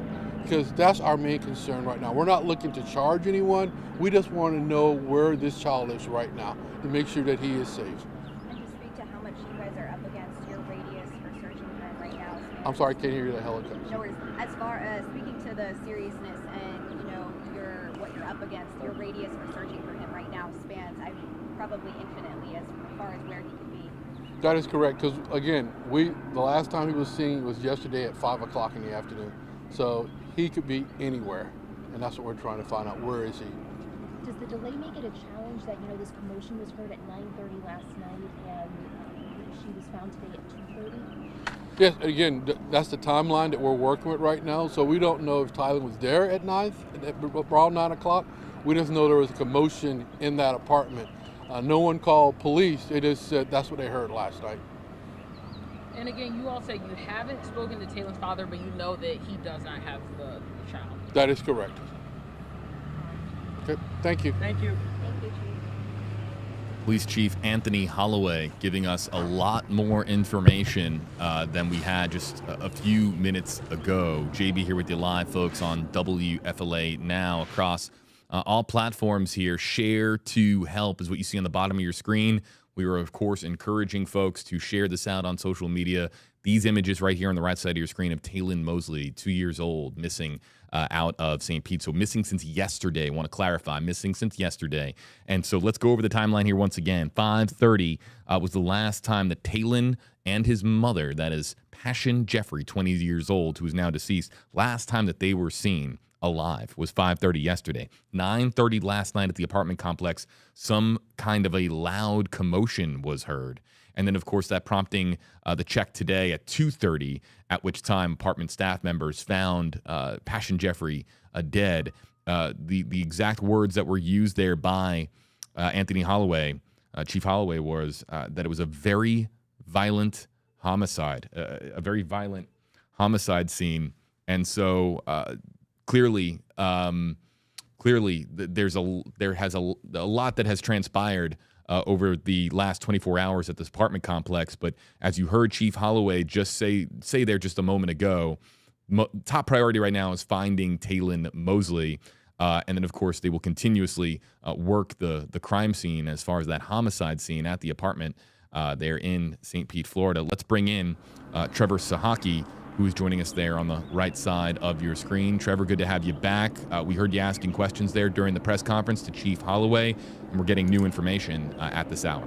because that's our main concern right now. We're not looking to charge anyone. We just want to know where this child is right now to make sure that he is safe. And to speak to how much you guys are up against your radius for searching for him right now. I'm sorry, I can't hear you. The helicopter. No worries. As far as speaking to the seriousness and what you're up against, your radius for searching for him right now spans probably infinitely as far as where he could be. That is correct, because again, the last time he was seen was yesterday at 5 o'clock in the afternoon. So he could be anywhere, and that's what we're trying to find out. Where is he? Does the delay make it a challenge that this commotion was heard at 9:30 last night and she was found today at 2:30? Yes, again, that's the timeline that we're working with right now. So we don't know if Tylen was there at around 9 o'clock, We just know there was a commotion in that apartment. No one called police. They just said that's what they heard last night. And again, you all say you haven't spoken to Taylor's father, but you know that he does not have the child. That is correct. Okay, thank you. Thank you. Thank you, Chief. Police Chief Anthony Holloway giving us a lot more information than we had just a few minutes ago. JB here with you live, folks, on WFLA Now across all platforms here. Share to help is what you see on the bottom of your screen. We are, of course, encouraging folks to share this out on social media. These images right here on the right side of your screen of Taylon Mosley, 2 years old, missing out of St. Pete. So missing since yesterday. I want to clarify, missing since yesterday. And so let's go over the timeline here once again. 5:30 was the last time that Taylon and his mother, that is Passion Jeffrey, 20 years old, who is now deceased, last time that they were seen alive was 5:30 yesterday. 9:30 last night at the apartment complex, some kind of a loud commotion was heard. And then, of course, that prompting the check today at 2:30, at which time apartment staff members found Passion Jeffrey dead. The exact words that were used there by Anthony Holloway, Chief Holloway, was that it was a very violent homicide, a very violent homicide scene. And so clearly, there has a lot that has transpired over the last 24 hours at this apartment complex. But as you heard Chief Holloway just say there just a moment ago, top priority right now is finding Taylon Mosley. And then, of course, they will continuously work the crime scene as far as that homicide scene at the apartment there in St. Pete, Florida. Let's bring in Trevor Sahaki, who's joining us there on the right side of your screen. Trevor, good to have you back. We heard you asking questions there during the press conference to Chief Holloway, and we're getting new information at this hour.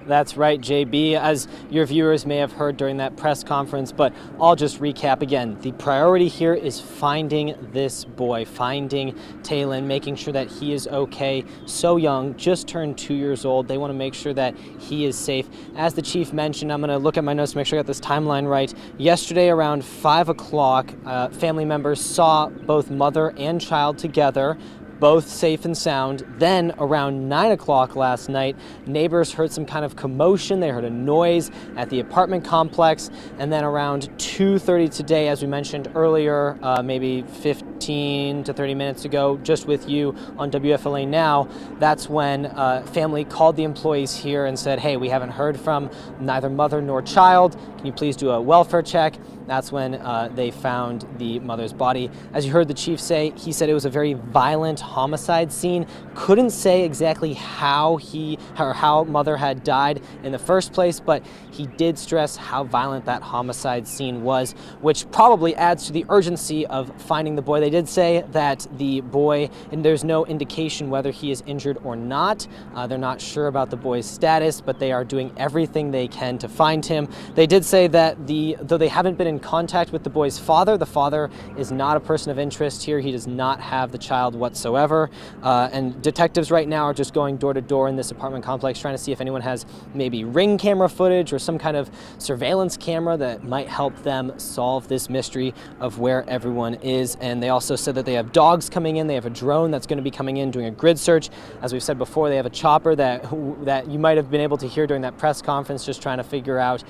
That's right, JB, as your viewers may have heard during that press conference, but I'll just recap again. The priority here is finding this boy, finding Taylon, making sure that he is okay. So young, just turned 2 years old. They want to make sure that he is safe. As the chief mentioned, I'm going to look at my notes to make sure I got this timeline right. Yesterday around 5 o'clock, family members saw both mother and child together, both safe and sound. Then around 9 o'clock last night, neighbors heard some kind of commotion. They heard a noise at the apartment complex. And then around 2:30 today, as we mentioned earlier, maybe 15 to 30 minutes ago, just with you on WFLA Now, that's when family called the employees here and said, hey, we haven't heard from neither mother nor child. Can you please do a welfare check? That's when they found the mother's body. As you heard the chief say, he said it was a very violent homicide scene. Couldn't say exactly how mother had died in the first place, but he did stress how violent that homicide scene was, which probably adds to the urgency of finding the boy. They did say that the boy, and there's no indication whether he is injured or not. They're not sure about the boy's status, but they are doing everything they can to find him. They did say that though they haven't been in contact with the boy's father, the father is not a person of interest here. He does not have the child whatsoever. And detectives right now are just going door to door in this apartment complex trying to see if anyone has maybe ring camera footage or some kind of surveillance camera that might help them solve this mystery of where everyone is. And they also said that they have dogs coming in. They have a drone that's going to be coming in doing a grid search. As we've said before, they have a chopper that you might have been able to hear during that press conference, just trying to figure out,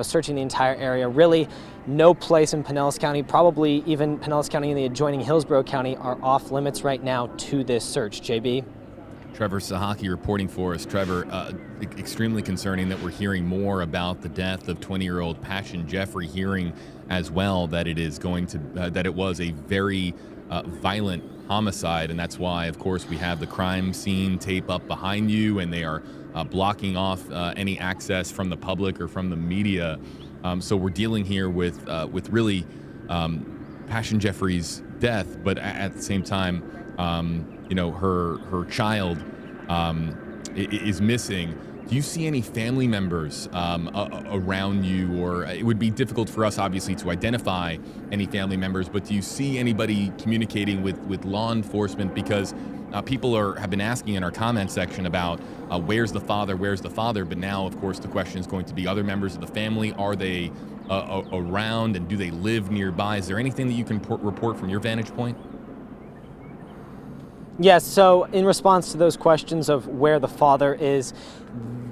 searching the entire area. Really, no place in Pinellas County, probably even Pinellas County and the adjoining Hillsborough County, are off limits right now to this search. JB? Trevor Sahaki reporting for us. Trevor, extremely concerning that we're hearing more about the death of 20-year-old Passion Jeffrey, hearing as well that it was a very violent homicide, and that's why, of course, we have the crime scene tape up behind you, and they are blocking off any access from the public or from the media. So we're dealing here with really Passion Jeffrey's death, but at the same time, her child is missing. Do you see any family members around you, or it would be difficult for us, obviously, to identify any family members, but do you see anybody communicating with law enforcement? Because people have been asking in our comment section about where's the father, but now, of course, the question is going to be other members of the family. Are they around, and do they live nearby? Is there anything that you can report from your vantage point? Yes, so in response to those questions of where the father is,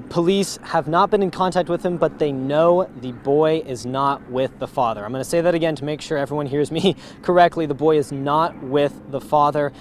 police have not been in contact with him, but they know the boy is not with the father. I'm going to say that again to make sure everyone hears me correctly. The boy is not with the father.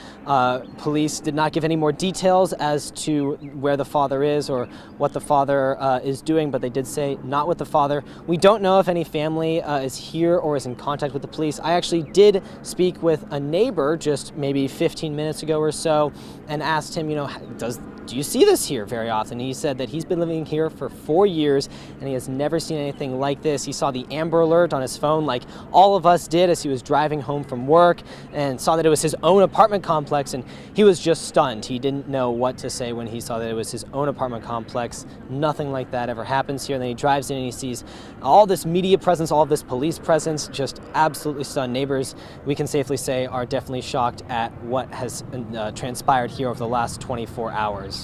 Police did not give any more details as to where the father is or what the father is doing, but they did say not with the father. We don't know if any family is here or is in contact with the police. I actually did speak with a neighbor just maybe 15 minutes ago or so and asked him, do you see this here very often? He said that he's been living here for 4 years and he has never seen anything like this. He saw the Amber Alert on his phone like all of us did as he was driving home from work and saw that it was his own apartment complex, and he was just stunned. He didn't know what to say when he saw that it was his own apartment complex. Nothing like that ever happens here. And then he drives in and he sees all this media presence, all of this police presence, just absolutely stunned. Neighbors, we can safely say, are definitely shocked at what has transpired here over the last 24 hours.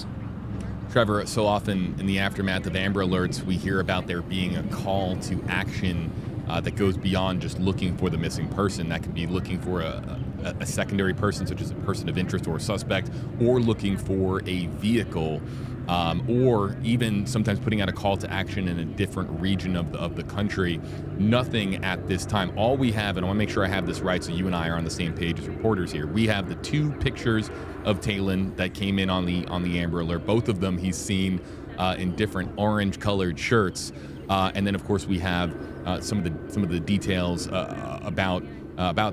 Trevor, so often in the aftermath of Amber Alerts, we hear about there being a call to action that goes beyond just looking for the missing person. That could be looking for a secondary person, such as a person of interest or a suspect, or looking for a vehicle, or even sometimes putting out a call to action in a different region of the country. Nothing at this time. All we have, and I want to make sure I have this right so you and I are on the same page as reporters here, we have the 2 pictures of Talon that came in on the Amber Alert. Both of them he's seen in different orange-colored shirts, and then of course we have some of the details about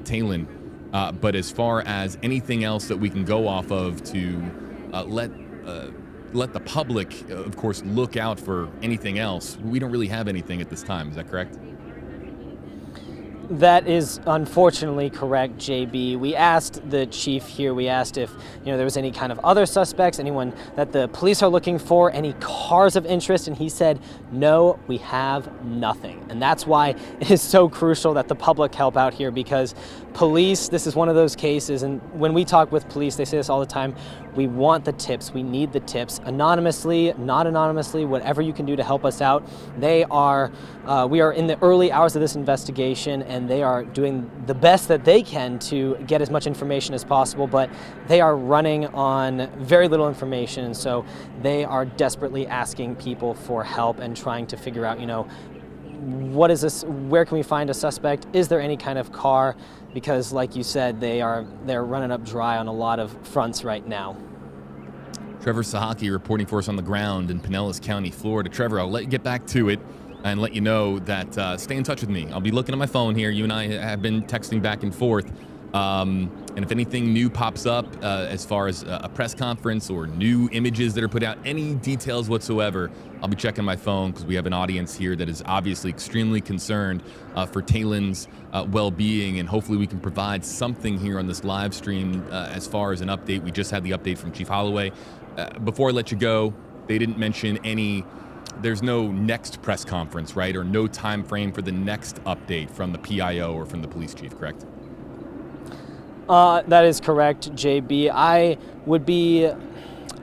Talon. But as far as anything else that we can go off of to let the public, of course, look out for anything else, we don't really have anything at this time. Is that correct? That is unfortunately correct, JB. We asked the chief here, we asked if there was any kind of other suspects, anyone that the police are looking for, any cars of interest, and he said, no, we have nothing. And that's why it is so crucial that the public help out here, because police, this is one of those cases, and when we talk with police, they say this all the time, we want the tips, we need the tips, anonymously, not anonymously, whatever you can do to help us out. We are in the early hours of this investigation, and they are doing the best that they can to get as much information as possible, but they are running on very little information, so they are desperately asking people for help and trying to figure out, what is this, where can we find a suspect, is there any kind of car, because like you said, they're running up dry on a lot of fronts right now. Trevor Sahaki reporting for us on the ground in Pinellas County, Florida. Trevor, I'll let you get back to it and let you know that stay in touch with me. I'll be looking at my phone here. You and I have been texting back and forth. And if anything new pops up as far as a press conference or new images that are put out, any details whatsoever, I'll be checking my phone because we have an audience here that is obviously extremely concerned for Talon's well-being, and hopefully we can provide something here on this live stream as far as an update. We just had the update from Chief Holloway. Before I let you go, they didn't mention there's no next press conference, right? Or no time frame for the next update from the PIO or from the police chief, correct? That is correct, JB.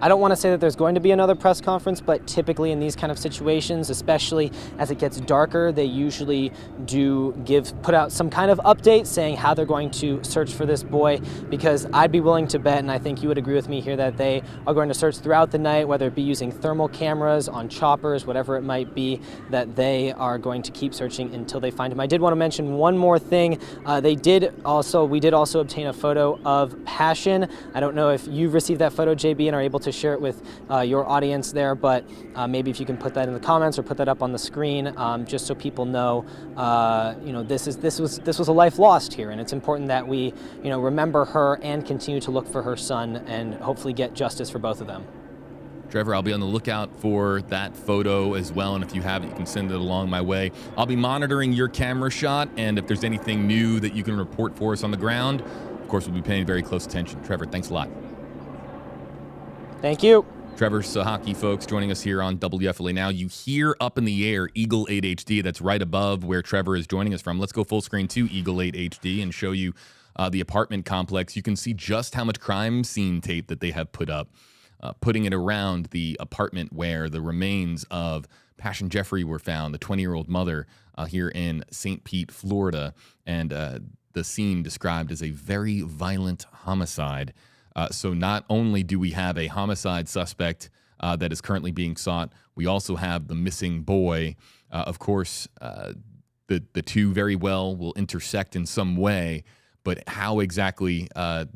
I don't want to say that there's going to be another press conference, but typically in these kind of situations, especially as it gets darker, they usually do put out some kind of update saying how they're going to search for this boy, because I'd be willing to bet, and I think you would agree with me here, that they are going to search throughout the night, whether it be using thermal cameras, on choppers, whatever it might be, that they are going to keep searching until they find him. I did want to mention one more thing. We did also obtain a photo of Passion. I don't know if you've received that photo, JB, and are able to share it with your audience there, but maybe if you can put that in the comments or put that up on the screen, just so people know, this was a life lost here, and it's important that we, remember her and continue to look for her son and hopefully get justice for both of them. Trevor, I'll be on the lookout for that photo as well, and if you have it, you can send it along my way. I'll be monitoring your camera shot, and if there's anything new that you can report for us on the ground, of course, we'll be paying very close attention. Trevor, thanks a lot. Thank you. Trevor Sahaki, folks, joining us here on WFLA Now. You hear up in the air Eagle 8 HD. That's right above where Trevor is joining us from. Let's go full screen to Eagle 8 HD and show you the apartment complex. You can see just how much crime scene tape that they have put up, putting it around the apartment where the remains of Passion Jeffrey were found, the 20-year-old mother here in St. Pete, Florida, and the scene described as a very violent homicide. So not only do we have a homicide suspect that is currently being sought, we also have the missing boy. Of course, the two very well will intersect in some way, but how exactly how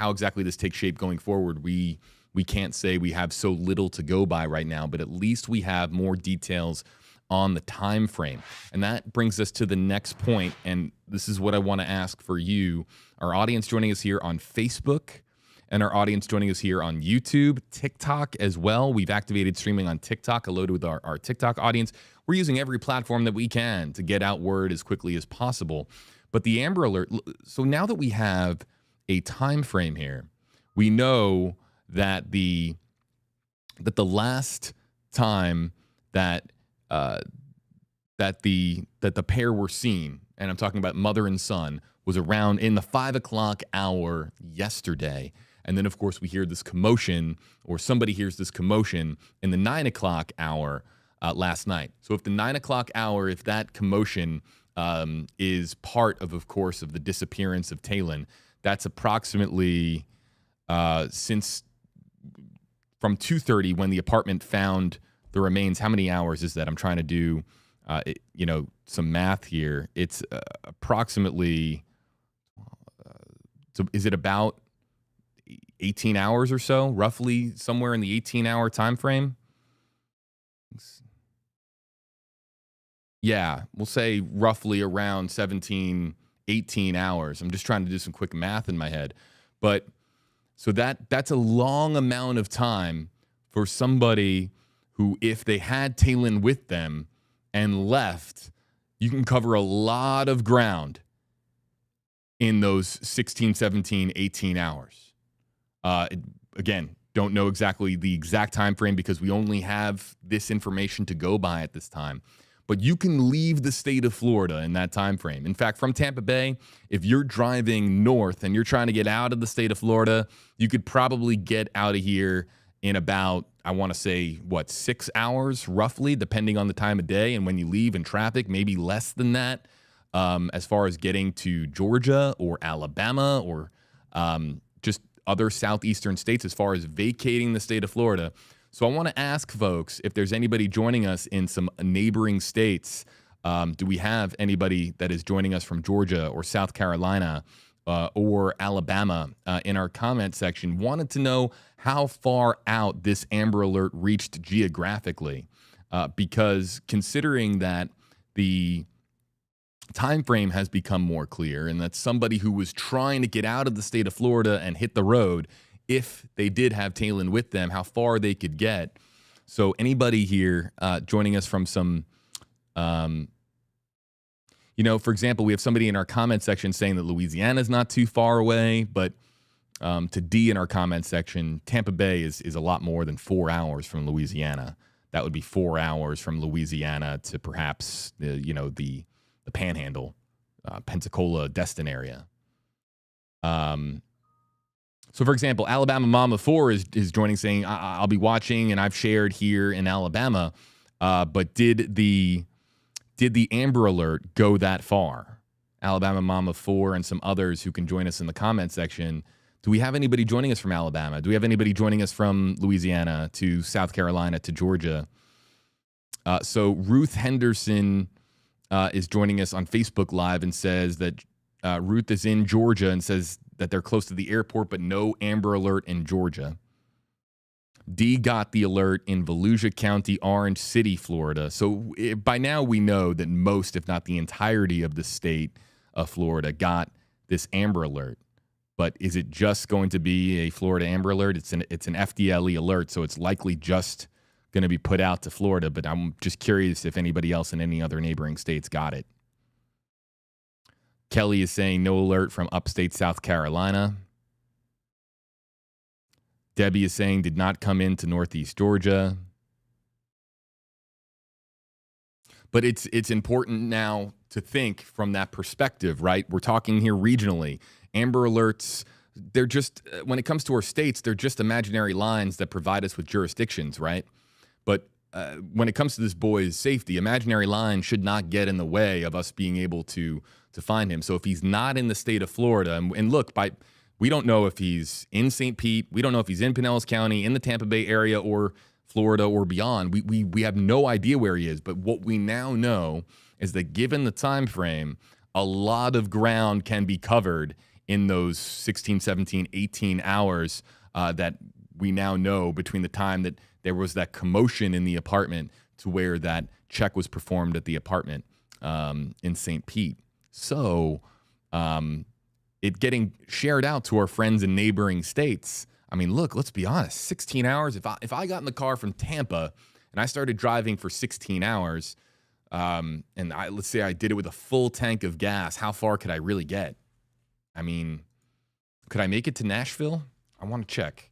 exactly this takes shape going forward, we can't say. We have so little to go by right now, but at least we have more details on the time frame. And that brings us to the next point, and this is what I want to ask for you, our audience joining us here on Facebook, and our audience joining us here on YouTube, TikTok as well. We've activated streaming on TikTok. Hello to our TikTok audience. We're using every platform that we can to get out word as quickly as possible. But the Amber Alert, so now that we have a time frame here, we know that the last time that the pair were seen, and I'm talking about mother and son, was around in the 5 o'clock hour yesterday. And then, of course, we hear this commotion, or somebody hears this commotion in the 9 o'clock hour last night. So if the 9 o'clock hour, if that commotion is part of course, of the disappearance of Taylin, that's approximately since from 2:30 when the apartment found the remains. How many hours is that? I'm trying to do, some math here. It's approximately, so is it about 18 hours or so, roughly somewhere in the 18-hour time frame? Yeah, we'll say roughly around 17, 18 hours. I'm just trying to do some quick math in my head. But so that's a long amount of time for somebody who, if they had Taylin with them and left, you can cover a lot of ground in those 16, 17, 18 hours. Again, don't know exactly the exact time frame because we only have this information to go by at this time. But you can leave the state of Florida in that time frame. In fact, from Tampa Bay, if you're driving north and you're trying to get out of the state of Florida, you could probably get out of here in about, I want to say, 6 hours roughly, depending on the time of day and when you leave in traffic, maybe less than that, as far as getting to Georgia or Alabama or just other southeastern states as far as vacating the state of Florida. So I want to ask folks if there's anybody joining us in some neighboring states. Do we have anybody that is joining us from Georgia or South Carolina or Alabama in our comment section? Wanted to know how far out this Amber Alert reached geographically, because considering that the time frame has become more clear and that somebody who was trying to get out of the state of Florida and hit the road, if they did have Taylin with them, how far they could get. So anybody here joining us from some, for example, we have somebody in our comment section saying that Louisiana is not too far away, but to D in our comment section, Tampa Bay is a lot more than 4 hours from Louisiana. That would be 4 hours from Louisiana to perhaps, the Panhandle, Pensacola, Destin area. So, for example, Alabama Mama 4 is joining, saying, I'll be watching, and I've shared here in Alabama. But did the Amber Alert go that far? Alabama Mama 4 and some others who can join us in the comment section. Do we have anybody joining us from Alabama? Do we have anybody joining us from Louisiana to South Carolina to Georgia? So Ruth Henderson is joining us on Facebook Live and says that Ruth is in Georgia and says that they're close to the airport, but no Amber Alert in Georgia. D got the alert in Volusia County, Orange City, Florida. So by now we know that most, if not the entirety of the state of Florida got this Amber Alert. But is it just going to be a Florida Amber Alert? It's an FDLE alert, so it's likely just going to be put out to Florida. But I'm just curious if anybody else in any other neighboring states got it. Kelly is saying no alert from upstate South Carolina. Debbie is saying did not come into Northeast Georgia. But it's important now to think from that perspective, right? We're talking here regionally. Amber Alerts, they're just, when it comes to our states, they're just imaginary lines that provide us with jurisdictions, right? But when it comes to this boy's safety, imaginary lines should not get in the way of us being able to find him. So if he's not in the state of Florida, and look, We don't know if he's in St. Pete. We don't know if he's in Pinellas County, in the Tampa Bay area, or Florida or beyond. We have no idea where he is. But what we now know is that given the time frame, a lot of ground can be covered in those 16, 17, 18 hours that we now know between the time that there was that commotion in the apartment to where that check was performed at the apartment in St. Pete. So it getting shared out to our friends in neighboring states. I mean, look, let's be honest, 16 hours. If I got in the car from Tampa and I started driving for 16 hours, and let's say I did it with a full tank of gas, how far could I really get? I mean, could I make it to Nashville? I want to check.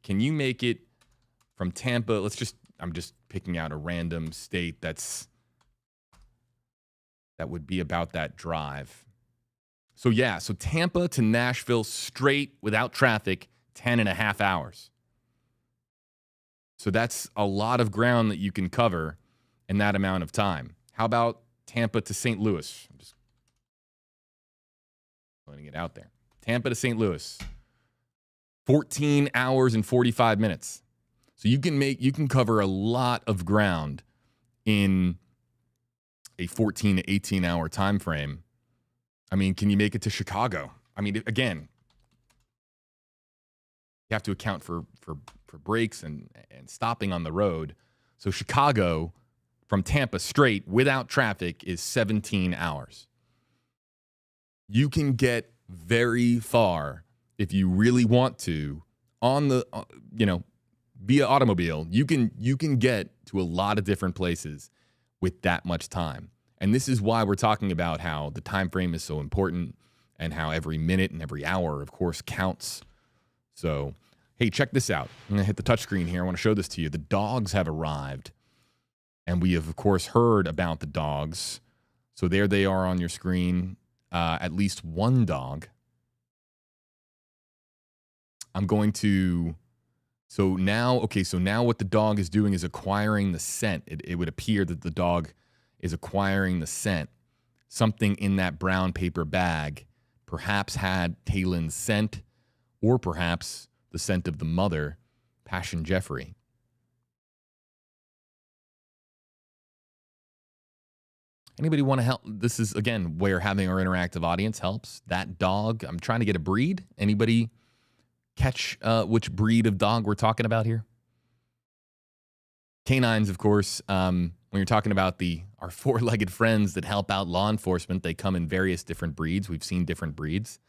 Can you make it from Tampa? I'm just picking out a random state that would be about that drive. So Tampa to Nashville straight without traffic, 10 and a half hours. So that's a lot of ground that you can cover in that amount of time. How about Tampa to St. Louis? I'm just putting it out there. Tampa to St. Louis, 14 hours and 45 minutes. So you can cover a lot of ground in a 14 to 18 hour time frame. I mean, can you make it to Chicago? I mean, again, you have to account for breaks and stopping on the road. So Chicago from Tampa straight without traffic is 17 hours. You can get very far if you really want to on the via automobile. You can get to a lot of different places with that much time. And this is why we're talking about how the time frame is so important and how every minute and every hour, of course, counts. So, hey, check this out. I'm going to hit the touchscreen here. I want to show this to you. The dogs have arrived. And we have, of course, heard about the dogs. So there they are on your screen. At least one dog. I'm going to... So now what the dog is doing is acquiring the scent. It would appear that the dog is acquiring the scent. Something in that brown paper bag perhaps had Taylin's scent, or perhaps the scent of the mother, Passion Jeffrey. Anybody want to help? This is, again, where having our interactive audience helps. That dog, I'm trying to get a breed. Anybody catch which breed of dog we're talking about here? Canines, of course, when you're talking about our four-legged friends that help out law enforcement, they come in various different breeds. We've seen different breeds.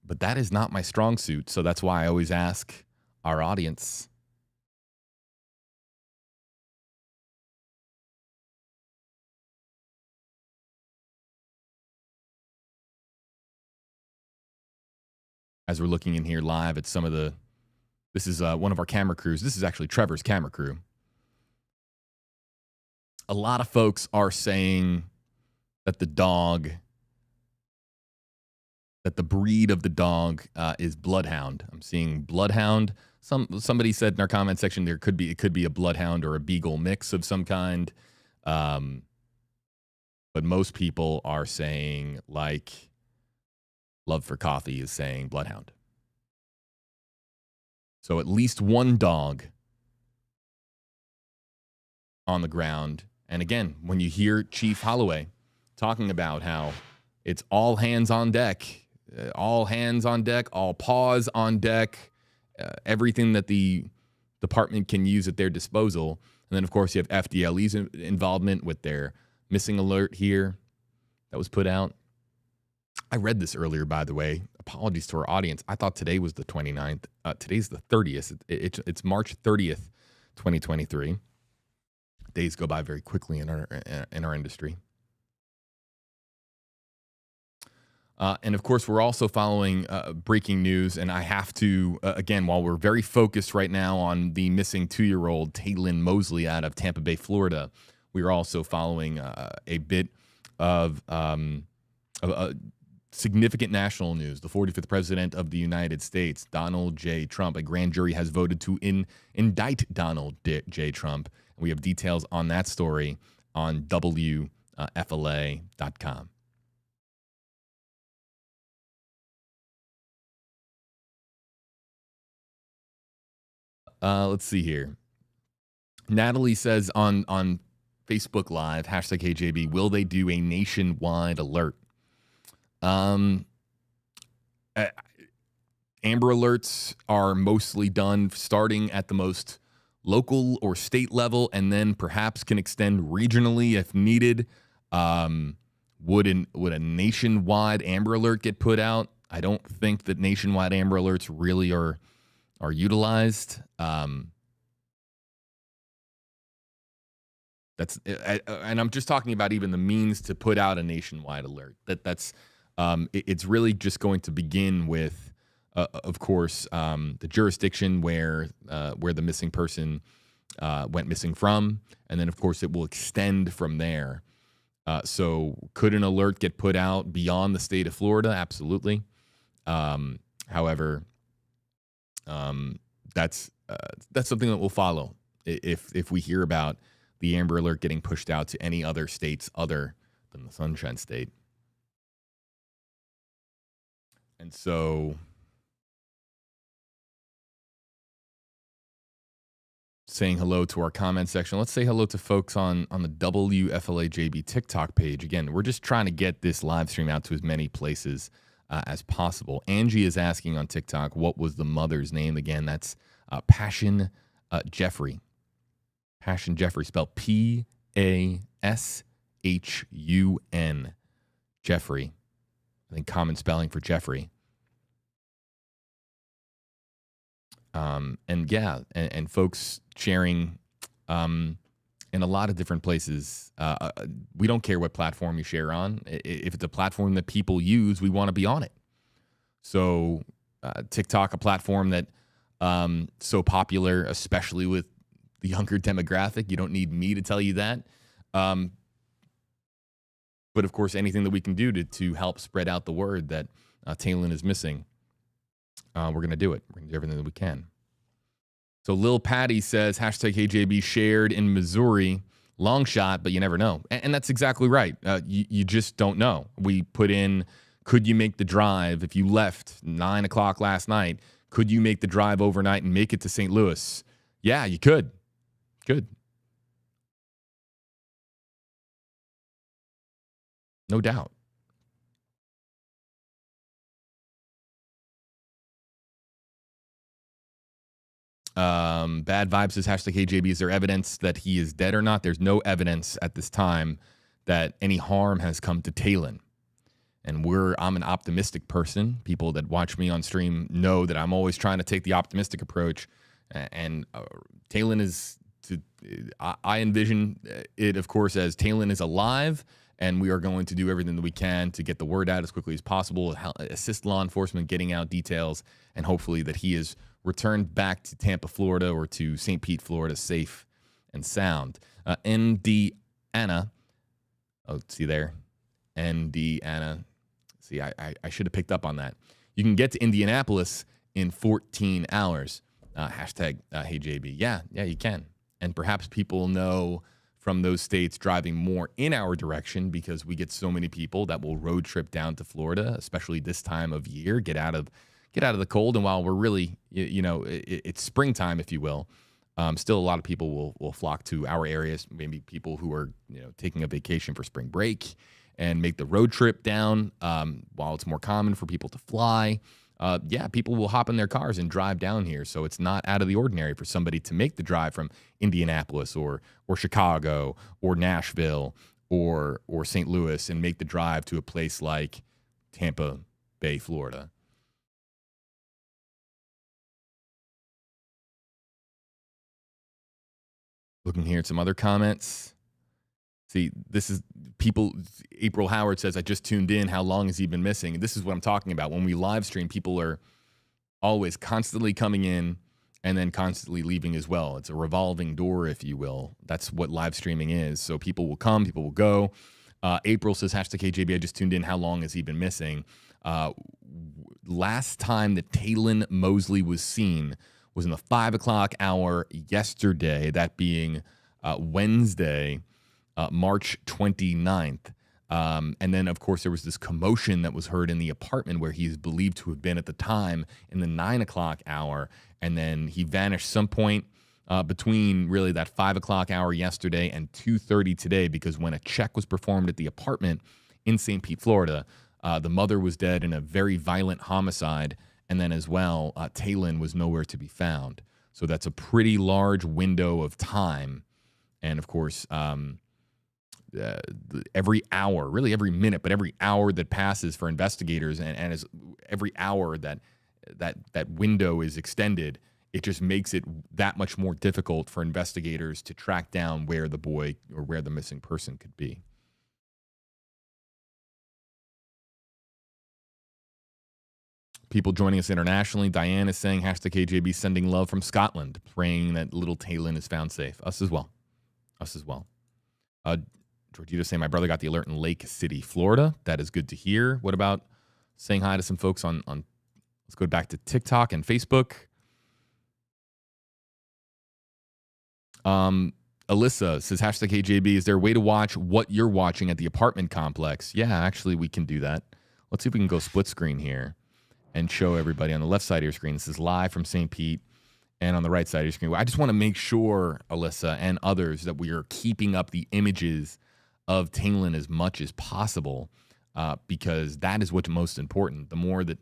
But that is not my strong suit, so that's why I always ask our audience. As we're looking in here live at some of this is one of our camera crews. This is actually Trevor's camera crew. A lot of folks are saying that the breed of the dog is bloodhound. I'm seeing bloodhound. Somebody said in our comment section it could be a bloodhound or a beagle mix of some kind. But most people are saying, like Love for Coffee is saying, bloodhound. So at least one dog on the ground. And again, when you hear Chief Holloway talking about how it's all hands on deck, all paws on deck, everything that the department can use at their disposal. And then, of course, you have FDLE's involvement with their missing alert here that was put out. I read this earlier, by the way. Apologies to our audience. I thought today was the 29th. Today's the 30th. It's March 30th, 2023. Days go by very quickly in our industry. And of course, we're also following breaking news. And I have to, again, while we're very focused right now on the missing 2-year-old Taylin Mosley out of Tampa Bay, Florida, we are also following a bit of significant national news. The 45th president of the United States, Donald J. Trump, a grand jury has voted to indict Donald J. Trump. And we have details on that story on WFLA.com. Let's see here. Natalie says on Facebook Live, hashtag HJB, will they do a nationwide alert? Amber alerts are mostly done starting at the most local or state level, and then perhaps can extend regionally if needed. Would a nationwide Amber Alert get put out? I don't think that nationwide Amber Alerts really are utilized. And I'm just talking about even the means to put out a nationwide alert. It's really just going to begin with, of course, the jurisdiction where the missing person went missing from, and then of course it will extend from there. So could an alert get put out beyond the state of Florida? Absolutely. However, that's something that will follow if we hear about the Amber Alert getting pushed out to any other states other than the Sunshine State. And so saying hello to our comment section. Let's say hello to folks on the WFLA JB TikTok page. Again, we're just trying to get this live stream out to as many places as possible. Angie is asking on TikTok, what was the mother's name again? That's Passion Jeffrey. Passion Jeffrey, spelled P-A-S-H-U-N. Jeffrey. I think common spelling for Jeffrey. And yeah, and folks sharing in a lot of different places. We don't care what platform you share on. If it's a platform that people use, we want to be on it. So TikTok, a platform that so popular, especially with the younger demographic. You don't need me to tell you that. But of course, anything that we can do to help spread out the word that Taylon is missing, we're going to do it. We're going to do everything that we can. So Lil Patty says, hashtag HJB shared in Missouri. Long shot, but you never know. And that's exactly right. You just don't know. We put in, could you make the drive if you left 9 o'clock last night? Could you make the drive overnight and make it to St. Louis? Yeah, you could. Good. No doubt. Bad Vibes says, hashtag HJB, is there evidence that he is dead or not? There's no evidence at this time that any harm has come to Taylon. And I'm an optimistic person. People that watch me on stream know that I'm always trying to take the optimistic approach. And Taylon is... I envision it, of course, as Taylon is alive, and we are going to do everything that we can to get the word out as quickly as possible, assist law enforcement getting out details, and hopefully that he is returned back to Tampa, Florida, or to St. Pete, Florida, safe and sound. Indiana. Oh, see there? Indiana. See, I should have picked up on that. You can get to Indianapolis in 14 hours. Hashtag HeyJB. Yeah, you can. And perhaps people know from those states driving more in our direction because we get so many people that will road trip down to Florida, especially this time of year, get out of the cold. And while we're really, it's springtime, if you will, still a lot of people will flock to our areas. Maybe people who are, taking a vacation for spring break and make the road trip down while it's more common for people to fly. People will hop in their cars and drive down here. So it's not out of the ordinary for somebody to make the drive from Indianapolis or Chicago or Nashville or St. Louis and make the drive to a place like Tampa Bay, Florida. Looking here at some other comments. See, this is people. April Howard says, I just tuned in. How long has he been missing? And this is what I'm talking about. When we live stream, people are always constantly coming in and then constantly leaving as well. It's a revolving door, if you will. That's what live streaming is. So people will come, people will go. April says, hashtag KJB, I just tuned in. How long has he been missing? Last time that Taylon Mosley was seen was in the 5 o'clock hour yesterday, that being Wednesday, March 29th. And then, of course, there was this commotion that was heard in the apartment where he's believed to have been at the time in the 9 o'clock hour. And then he vanished some point between really that 5 o'clock hour yesterday and 2:30 today, because when a check was performed at the apartment in St. Pete, Florida, the mother was dead in a very violent homicide. And then as well, Taylon was nowhere to be found. So that's a pretty large window of time. And of course, every hour, really every minute, but every hour that passes for investigators, and as every hour that window is extended, it just makes it that much more difficult for investigators to track down where the boy or where the missing person could be. People joining us internationally. Diane is saying, #KJB sending love from Scotland, praying that little Taylon is found safe. Us as well. Georgita saying, my brother got the alert in Lake City, Florida. That is good to hear. What about saying hi to some folks on let's go back to TikTok and Facebook. Alyssa says, #KJB, is there a way to watch what you're watching at the apartment complex? Yeah, actually, we can do that. Let's see if we can go split screen here and show everybody on the left side of your screen. This is live from St. Pete, and on the right side of your screen. I just want to make sure, Alyssa and others, that we are keeping up the images of Taylon as much as possible, because that is what's most important. The more that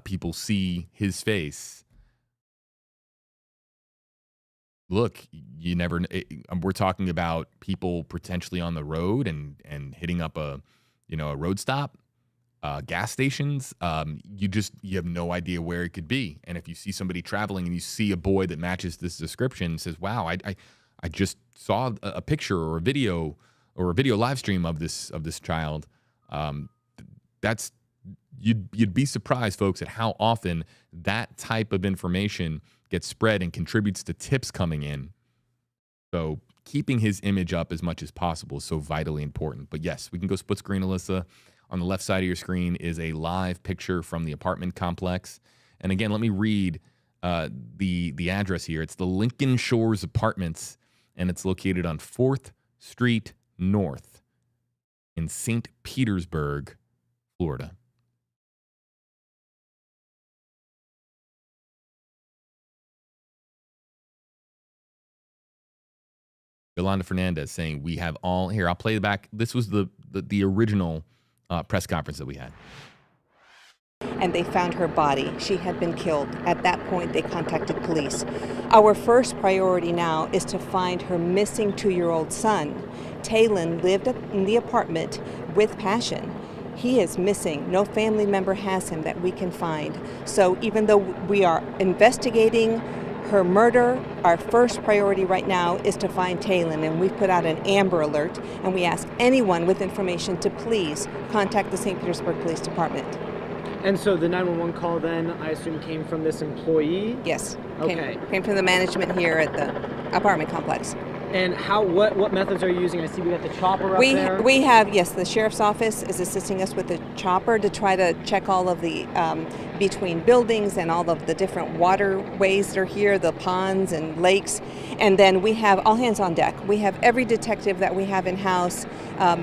people see his face, look, you never. We're talking about people potentially on the road and hitting up a road stop. Gas stations, you have no idea where it could be. And if you see somebody traveling and you see a boy that matches this description and says, wow, I just saw a picture or a video live stream of this child, that's you'd be surprised, folks, at how often that type of information gets spread and contributes to tips coming in. So keeping his image up as much as possible is so vitally important. But yes, we can go split screen, Alyssa. On the left side of your screen is a live picture from the apartment complex. And again, let me read the address here. It's the Lincoln Shores Apartments, and it's located on 4th Street North in St. Petersburg, Florida. Yolanda Fernandez saying, we have all, here, I'll play back. This was the original press conference that we had. And they found her body. She had been killed. At that point, they contacted police. Our first priority now is to find her missing 2-year-old son. Taylon lived in the apartment with Passion. He is missing. No family member has him that we can find. So even though we are investigating her murder, our first priority right now is to find Taylon, and we've put out an Amber Alert, and we ask anyone with information to please contact the St. Petersburg Police Department. And so the 911 call then, I assume, came from this employee? Yes. Okay. Came from the management here at the apartment complex. And what methods are you using? I see we got the chopper up there. We have, yes, the sheriff's office is assisting us with the chopper to try to check all of the between buildings and all of the different waterways that are here, the ponds and lakes. And then we have all hands on deck. We have every detective that we have in-house,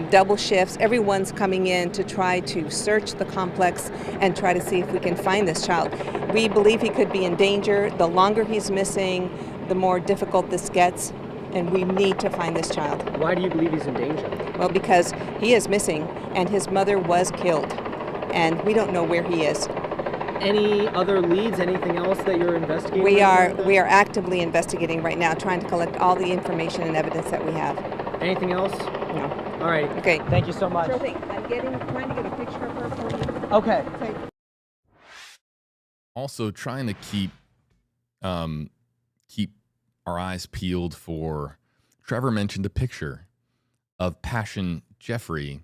double shifts. Everyone's coming in to try to search the complex and try to see if we can find this child. We believe he could be in danger. The longer he's missing, the more difficult this gets. And we need to find this child. Why do you believe he's in danger? Well, because he is missing, and his mother was killed, and we don't know where he is. Any other leads? Anything else that you're investigating? We are actively investigating right now, trying to collect all the information and evidence that we have. Anything else? No. All right. Okay. Thank you so much. Sure thing. I'm trying to get a picture of her for you. Okay. Also, trying to keep our eyes peeled for, Trevor mentioned a picture of Passion Jeffrey,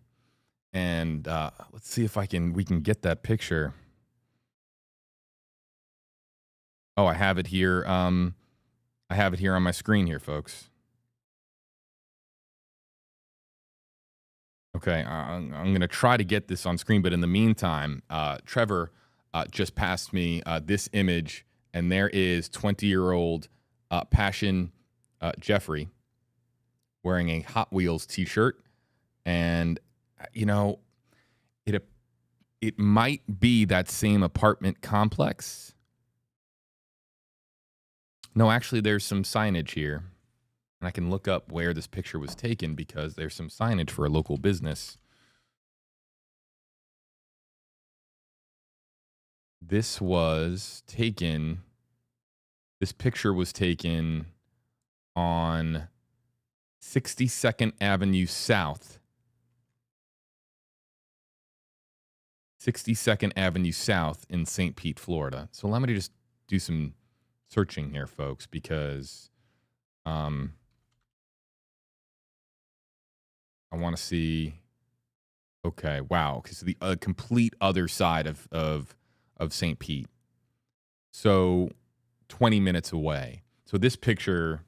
and let's see if we can get that picture. Oh, I have it here. I have it here on my screen here, folks. Okay, I'm going to try to get this on screen, but in the meantime, Trevor just passed me this image, and there is 20-year-old Passion Jeffrey wearing a Hot Wheels t-shirt, and you know, it might be that same apartment complex. No, actually, there's some signage here. And I can look up where this picture was taken because there's some signage for a local business. This picture was taken on 62nd Avenue South. 62nd Avenue South in St. Pete, Florida. So allow me to just do some searching here, folks, because I want to see. Okay, wow, because the complete other side of St. Pete. So 20 minutes away. So this picture,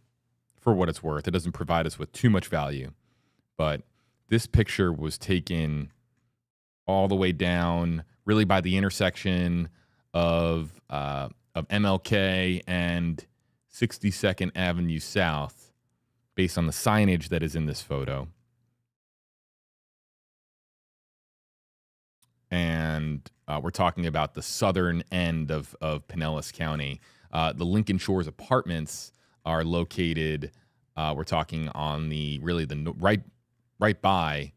for what it's worth, it doesn't provide us with too much value, but this picture was taken all the way down, really by the intersection of MLK and 62nd Avenue South, based on the signage that is in this photo. And we're talking about the southern end of Pinellas County. The Lincoln Shores Apartments are located. We're talking on right by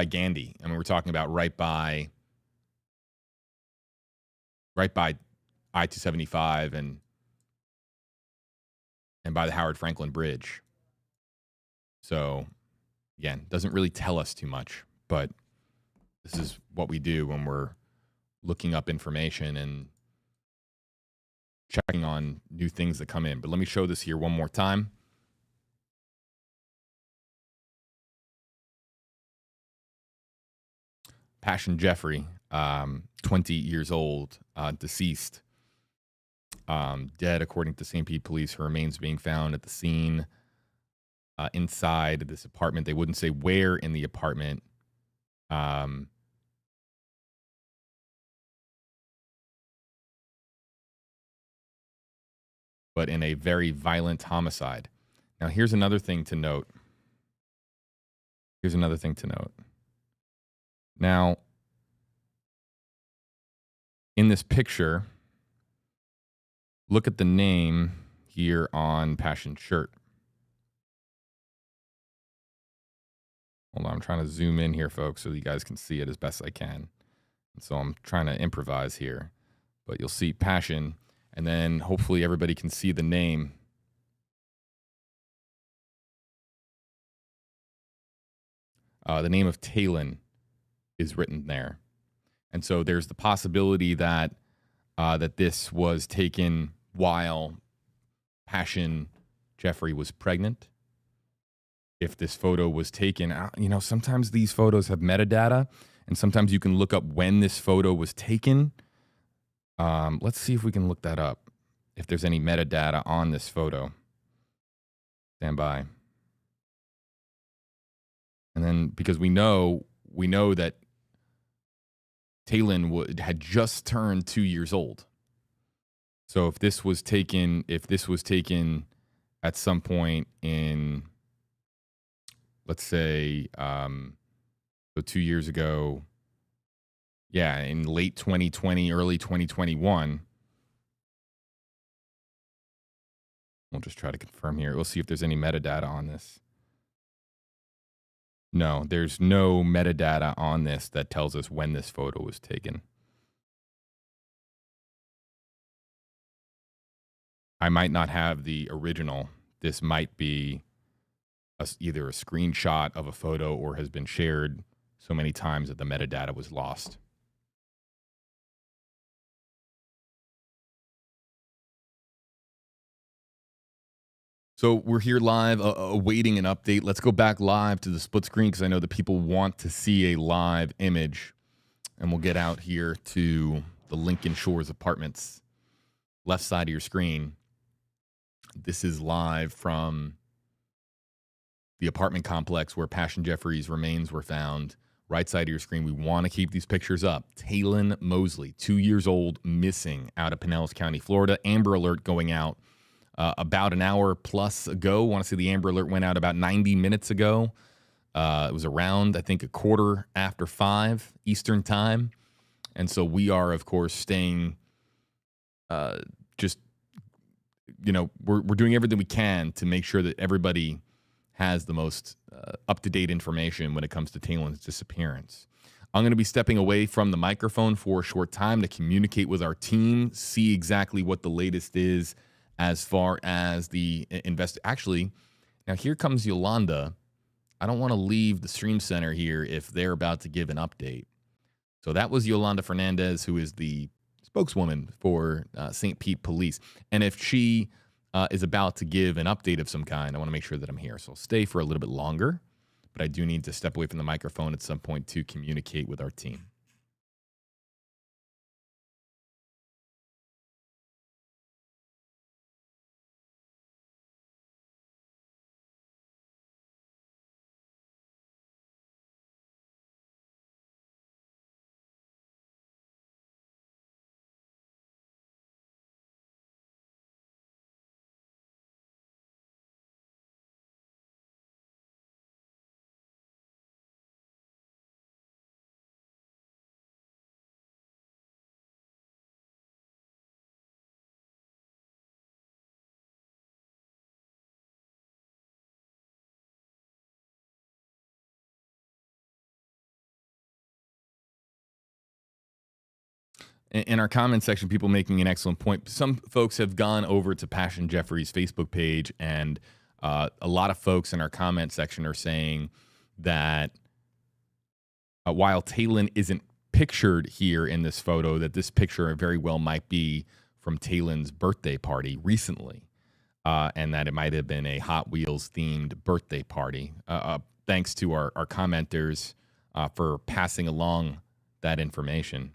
Gandy. I mean, we're talking about right by I-275 and by the Howard Franklin Bridge. So, again, doesn't really tell us too much, but this is what we do when we're looking up information and checking on new things that come in. But let me show this here one more time. Passion Jeffrey, 20 years old, deceased, dead according to St. Pete Police. Her remains being found at the scene inside this apartment. They wouldn't say where in the apartment. But in a very violent homicide. Now, here's another thing to note. Now, in this picture, look at the name here on Passion's shirt. Hold on, I'm trying to zoom in here, folks, so you guys can see it as best I can. And so I'm trying to improvise here. But you'll see Passion, and then hopefully everybody can see the name. The name of Talon is written there. And so there's the possibility that that this was taken while Passion Jeffrey was pregnant. If this photo was taken, sometimes these photos have metadata, and sometimes you can look up when this photo was taken. Let's see if we can look that up, if there's any metadata on this photo. Stand by. And then, because we know that Talon had just turned 2 years old. So if this was taken at some point in, let's say, so 2 years ago, in late 2020, early 2021, we'll just try to confirm here. We'll see if there's any metadata on this. No, there's no metadata on this that tells us when this photo was taken. I might not have the original. This might be either a screenshot of a photo or has been shared so many times that the metadata was lost. So we're here live, awaiting an update. Let's go back live to the split screen because I know that people want to see a live image. And we'll get out here to the Lincoln Shores Apartments, left side of your screen. This is live from the apartment complex where Passion Jeffrey's remains were found. Right side of your screen, we want to keep these pictures up. Talon Mosley, 2 years old, missing out of Pinellas County, Florida. Amber Alert going out about an hour plus ago. I want to say the Amber Alert went out about 90 minutes ago. It was around, I think, 5:15 Eastern time. And so we are, of course, staying just, we're doing everything we can to make sure that everybody has the most up-to-date information when it comes to Taylen's disappearance. I'm going to be stepping away from the microphone for a short time to communicate with our team, see exactly what the latest is as far as the Actually, now here comes Yolanda. I don't want to leave the stream center here if they're about to give an update. So that was Yolanda Fernandez, who is the spokeswoman for St. Pete Police. And if she is about to give an update of some kind, I want to make sure that I'm here. So I'll stay for a little bit longer, but I do need to step away from the microphone at some point to communicate with our team. In our comment section, people making an excellent point. Some folks have gone over to Passion Jeffrey's Facebook page, and a lot of folks in our comment section are saying that while Taylen isn't pictured here in this photo, that this picture very well might be from Taylen's birthday party recently, and that it might have been a Hot Wheels themed birthday party. Thanks to our commenters for passing along that information.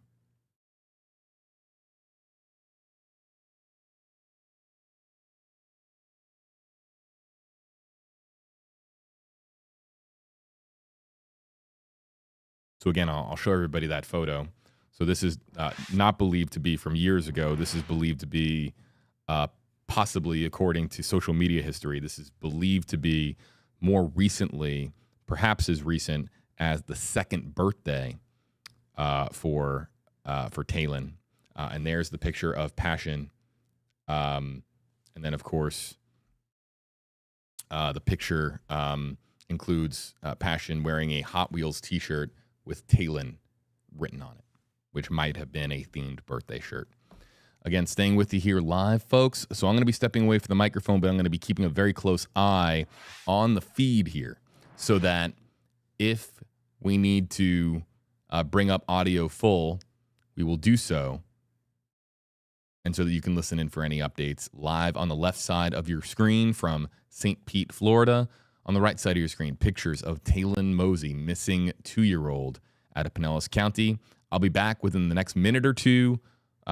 So again, I'll show everybody that photo. So this is not believed to be from years ago. This is believed to be possibly, according to social media history, this is believed to be more recently, perhaps as recent as the second birthday for Taylen. And there's the picture of Passion. And then, of course, the picture includes Passion wearing a Hot Wheels t-shirt with Taylen written on it, which might have been a themed birthday shirt. Again, staying with you here live, folks. So I'm going to be stepping away from the microphone, but I'm going to be keeping a very close eye on the feed here so that if we need to bring up audio full, we will do so. And so that you can listen in for any updates live on the left side of your screen from St. Pete, Florida. On the right side of your screen, pictures of Taylen Mosey, missing 2-year-old out of Pinellas County. I'll be back within the next minute or two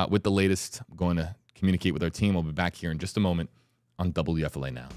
with the latest. I'm going to communicate with our team. I'll be back here in just a moment on WFLA Now.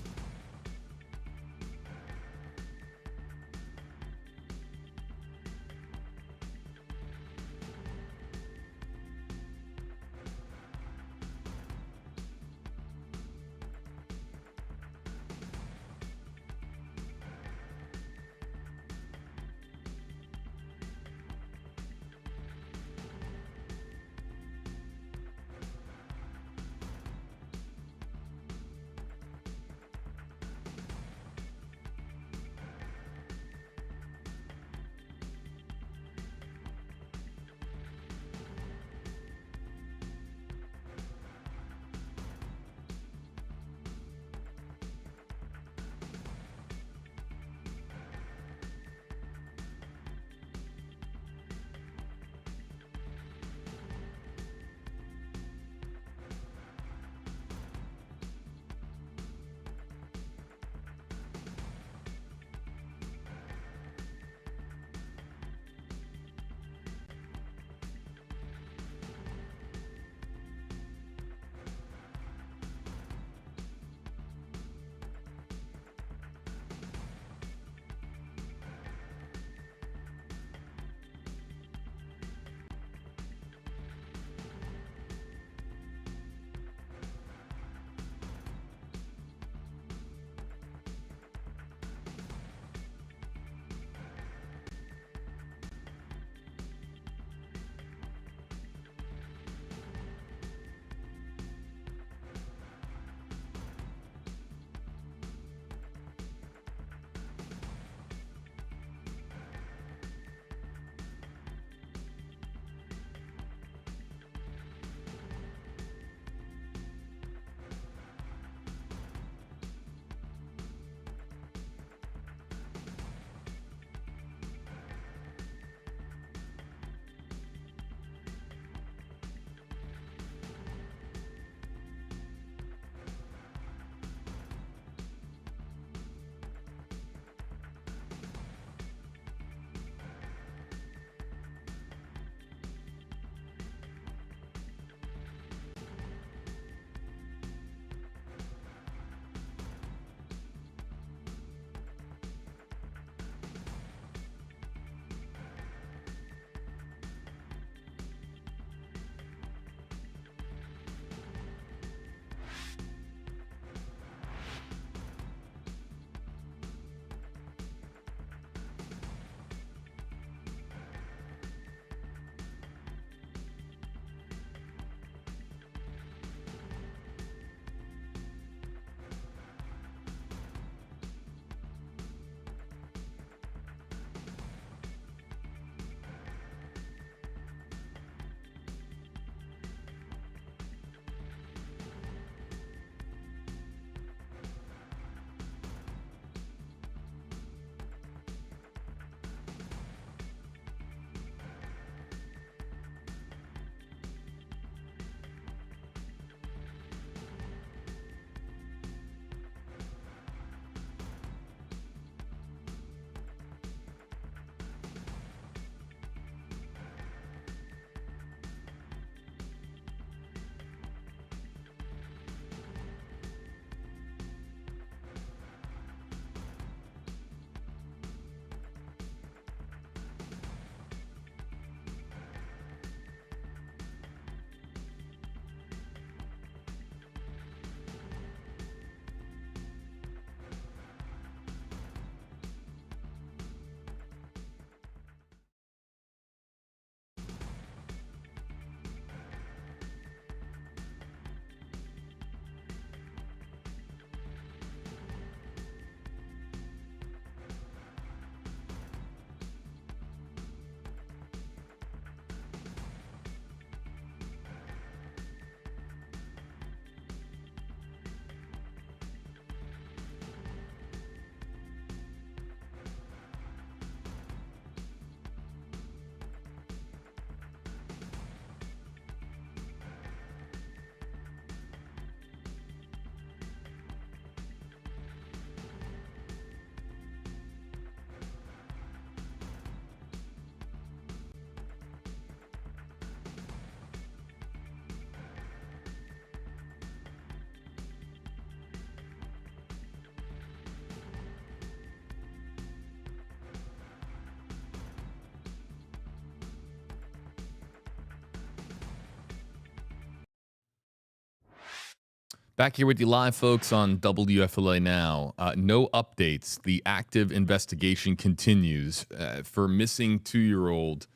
Back here with you live, folks, on WFLA Now. No updates. The active investigation continues for missing 2-year-old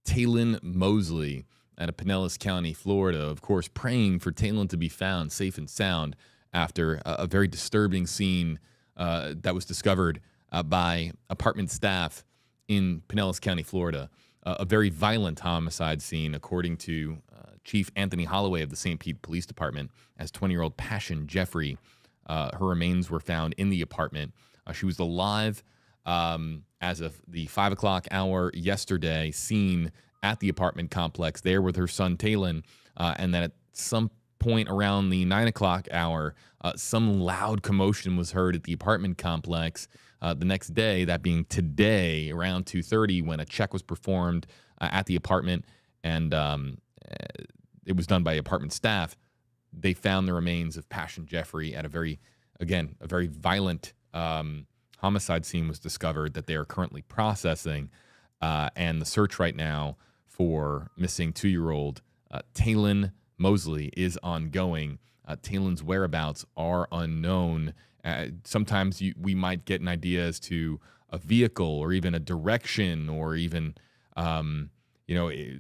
Taylon Mosley out of Pinellas County, Florida. Of course, praying for Taylon to be found safe and sound after a very disturbing scene that was discovered by apartment staff in Pinellas County, Florida. A very violent homicide scene, according to Chief Anthony Holloway of the St. Pete Police Department, as 20-year-old Passion Jeffrey. Her remains were found in the apartment. She was alive as of the 5 o'clock hour yesterday, seen at the apartment complex there with her son Taylon, and then at some point around the 9 o'clock hour, some loud commotion was heard at the apartment complex. The next day, that being today, around 2:30, when a check was performed at the apartment, and it was done by apartment staff, they found the remains of Passion Jeffrey at a very violent homicide scene was discovered that they are currently processing, and the search right now for missing 2-year-old Taylon Mosley is ongoing. Taylon's whereabouts are unknown. Sometimes we might get an idea as to a vehicle or even a direction, or even,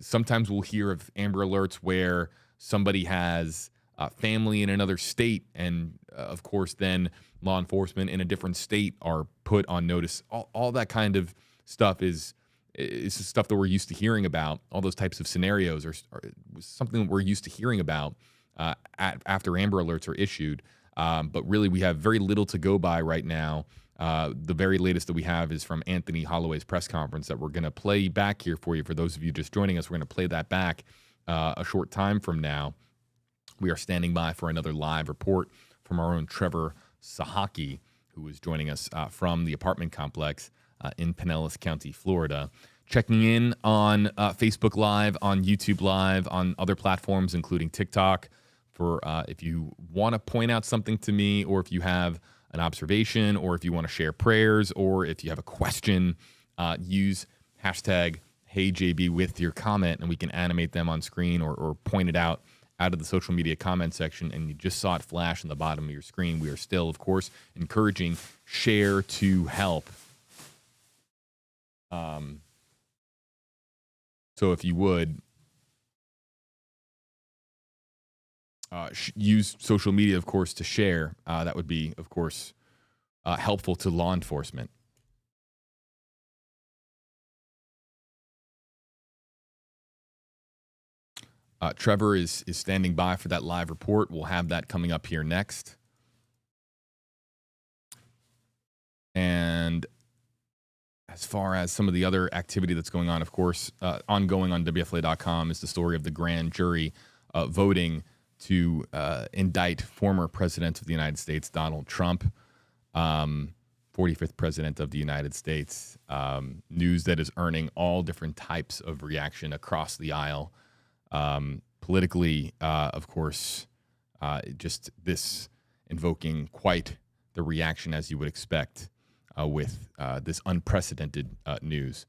sometimes we'll hear of Amber Alerts where somebody has family in another state, and of course then law enforcement in a different state are put on notice. All that kind of stuff is stuff that we're used to hearing about. All those types of scenarios are something that we're used to hearing about after Amber Alerts are issued. But really, we have very little to go by right now. The very latest that we have is from Anthony Holloway's press conference that we're going to play back here for you. For those of you just joining us, we're going to play that back a short time from now. We are standing by for another live report from our own Trevor Sahaki, who is joining us from the apartment complex in Pinellas County, Florida. Checking in on Facebook Live, on YouTube Live, on other platforms, including TikTok, for if you want to point out something to me, or if you have an observation, or if you want to share prayers, or if you have a question, use hashtag HeyJB with your comment, and we can animate them on screen or point it out of the social media comment section, and you just saw it flash on the bottom of your screen. We are still, of course, encouraging share to help. So if you would, use social media, of course, to share. That would be, of course, helpful to law enforcement. Trevor is standing by for that live report. We'll have that coming up here next. And as far as some of the other activity that's going on, of course, ongoing on WFLA.com is the story of the grand jury voting to indict former President of the United States, Donald Trump, 45th President of the United States. News that is earning all different types of reaction across the aisle. Politically, of course, just this invoking quite the reaction as you would expect with this unprecedented news.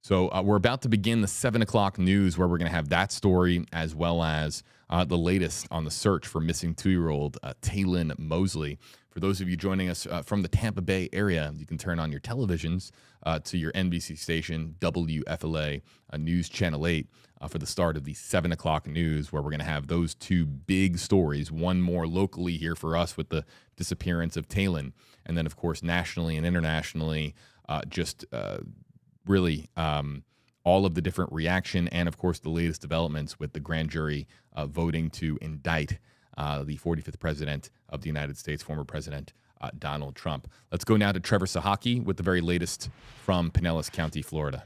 So we're about to begin the 7 o'clock news, where we're going to have that story, as well as the latest on the search for missing 2-year-old Taylon Mosley. For those of you joining us from the Tampa Bay area, you can turn on your televisions to your NBC station, WFLA News Channel 8, for the start of the 7 o'clock news, where we're going to have those two big stories, one more locally here for us with the disappearance of Taylon, and then, of course, nationally and internationally, really all of the different reaction, and, of course, the latest developments with the grand jury voting to indict the 45th President of the United States, former President Donald Trump. Let's go now to Trevor Sahaki with the very latest from Pinellas County, Florida.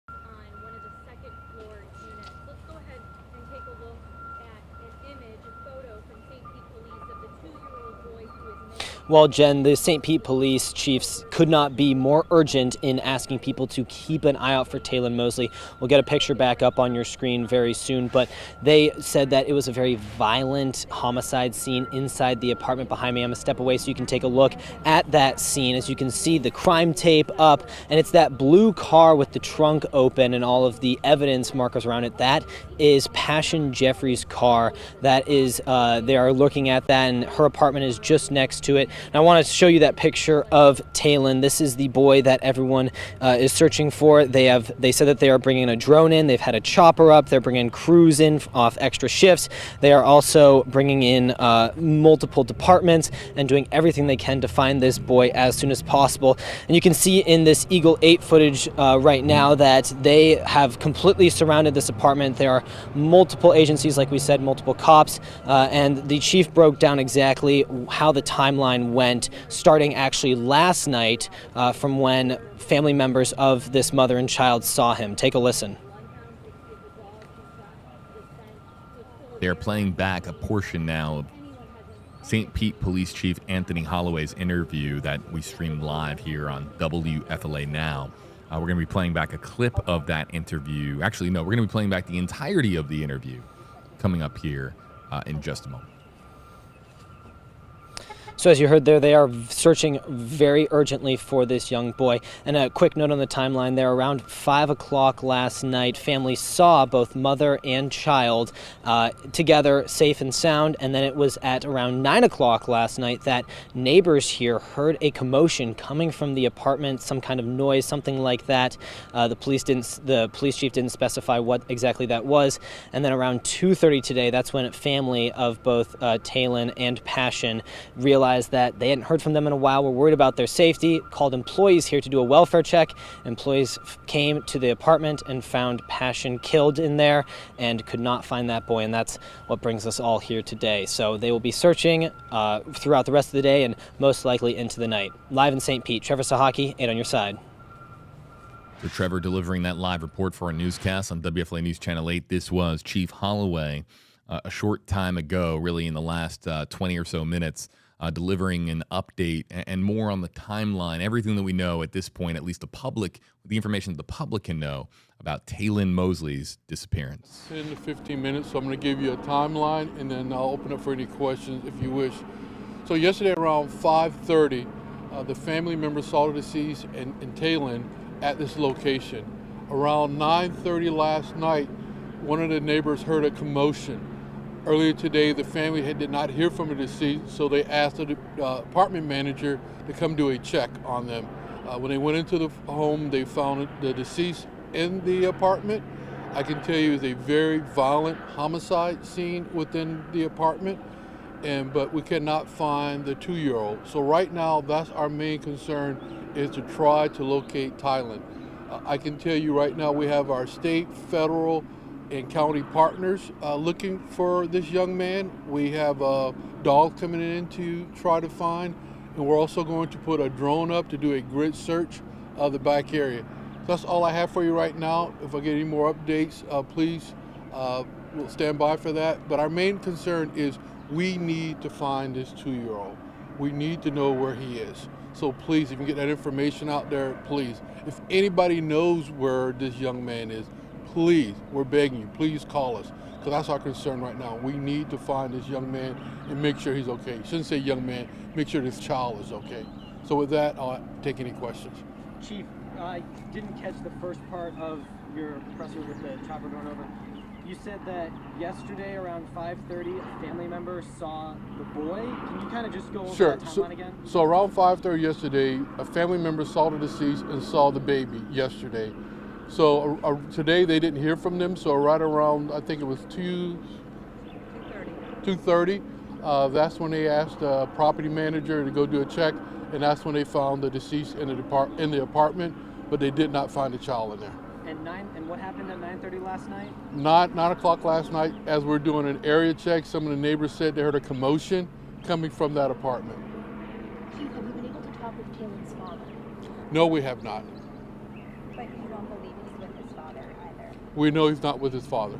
On one of the second floor units. Let's go ahead and take a look at an image, a photo from St. Pete Police of the 2-year-old boy who is missing. Well, Jen, the St. Pete police chiefs could not be more urgent in asking people to keep an eye out for Taylon Mosley. We'll get a picture back up on your screen very soon, but they said that it was a very violent homicide scene inside the apartment behind me. I'm going to step away so you can take a look at that scene. As you can see, the crime tape up, and it's that blue car with the trunk open and all of the evidence markers around it. That is Passion Jeffrey's car. That is, they are looking at that, and her apartment is just next to it. And I want to show you that picture of Taylon. This is the boy that everyone is searching for. They said that they are bringing a drone in. They've had a chopper up. They're bringing crews in off extra shifts. They are also bringing in multiple departments and doing everything they can to find this boy as soon as possible. And you can see in this Eagle 8 footage right now that they have completely surrounded this apartment. There are multiple agencies, like we said, multiple cops, and the chief broke down exactly how the timeline went, starting actually last night from when family members of this mother and child saw him. Take a listen. They're playing back a portion now of St. Pete Police Chief Anthony Holloway's interview that we streamed live here on WFLA Now. We're going to be playing back a clip of that interview. Actually, no, we're going to be playing back the entirety of the interview coming up here in just a moment. So as you heard there, they are searching very urgently for this young boy. And a quick note on the timeline there, around 5 o'clock last night, families saw both mother and child together, safe and sound. And then it was at around 9 o'clock last night that neighbors here heard a commotion coming from the apartment, some kind of noise, something like that. The police chief didn't specify what exactly that was. And then around 2:30 today, that's when a family of both Taylon and Passion realized that they hadn't heard from them in a while, were worried about their safety, called employees here to do a welfare check. Employees came to the apartment and found Passion killed in there and could not find that boy, and that's what brings us all here today. So they will be searching throughout the rest of the day and most likely into the night. Live in St. Pete, Trevor Sahaki, 8 on your side. So Trevor delivering that live report for our newscast on WFLA News Channel 8. This was Chief Holloway a short time ago, really in the last 20 or so minutes, delivering an update and more on the timeline, everything that we know at this point, at least the information that the public can know about Taylon Mosley's disappearance. 10 to 15 minutes, so I'm going to give you a timeline, and then I'll open up for any questions if you wish. So yesterday around 5:30, the family members saw the deceased and Taylon at this location. Around 9:30 last night, one of the neighbors heard a commotion. Earlier today, the family did not hear from the deceased, so they asked the apartment manager to come do a check on them. When they went into the home, they found the deceased in the apartment. I can tell you it's a very violent homicide scene within the apartment, but we cannot find the 2-year-old. So right now, that's our main concern, is to try to locate Taylon. I can tell you right now, we have our state, federal, and county partners looking for this young man. We have a dog coming in to try to find, and we're also going to put a drone up to do a grid search of the back area. That's all I have for you right now. If I get any more updates, please we'll stand by for that. But our main concern is we need to find this 2-year-old. We need to know where he is. So please, if you get that information out there, please. If anybody knows where this young man is, please, we're begging you, please call us, because that's our concern right now. We need to find this young man and make sure he's okay. Shouldn't say young man, make sure this child is okay. So with that, I'll take any questions. Chief, I didn't catch the first part of your presser with the chopper going over. You said that yesterday around 5:30, a family member saw the boy. Can you kind of just go over that timeline again? So around 5:30 yesterday, a family member saw the deceased and saw the baby yesterday. So today they didn't hear from them, so right around, I think it was 2:30, that's when they asked the property manager to go do a check, and that's when they found the deceased in the apartment, but they did not find the child in there. And what happened at 9:30 last night? 9 o'clock last night, as we're doing an area check, some of the neighbors said they heard a commotion coming from that apartment. Chief, have you been able to talk with Taylon's father? No, we have not. But you don't believe he's with his father either? We know he's not with his father.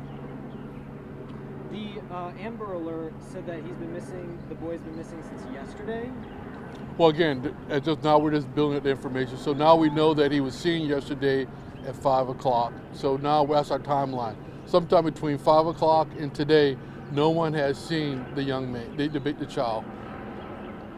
The Amber Alert said that the boy's been missing since yesterday. Well, again, just now we're just building up the information. So now we know that he was seen yesterday at 5 o'clock. So now that's our timeline. Sometime between 5 o'clock and today, no one has seen the young man, the child.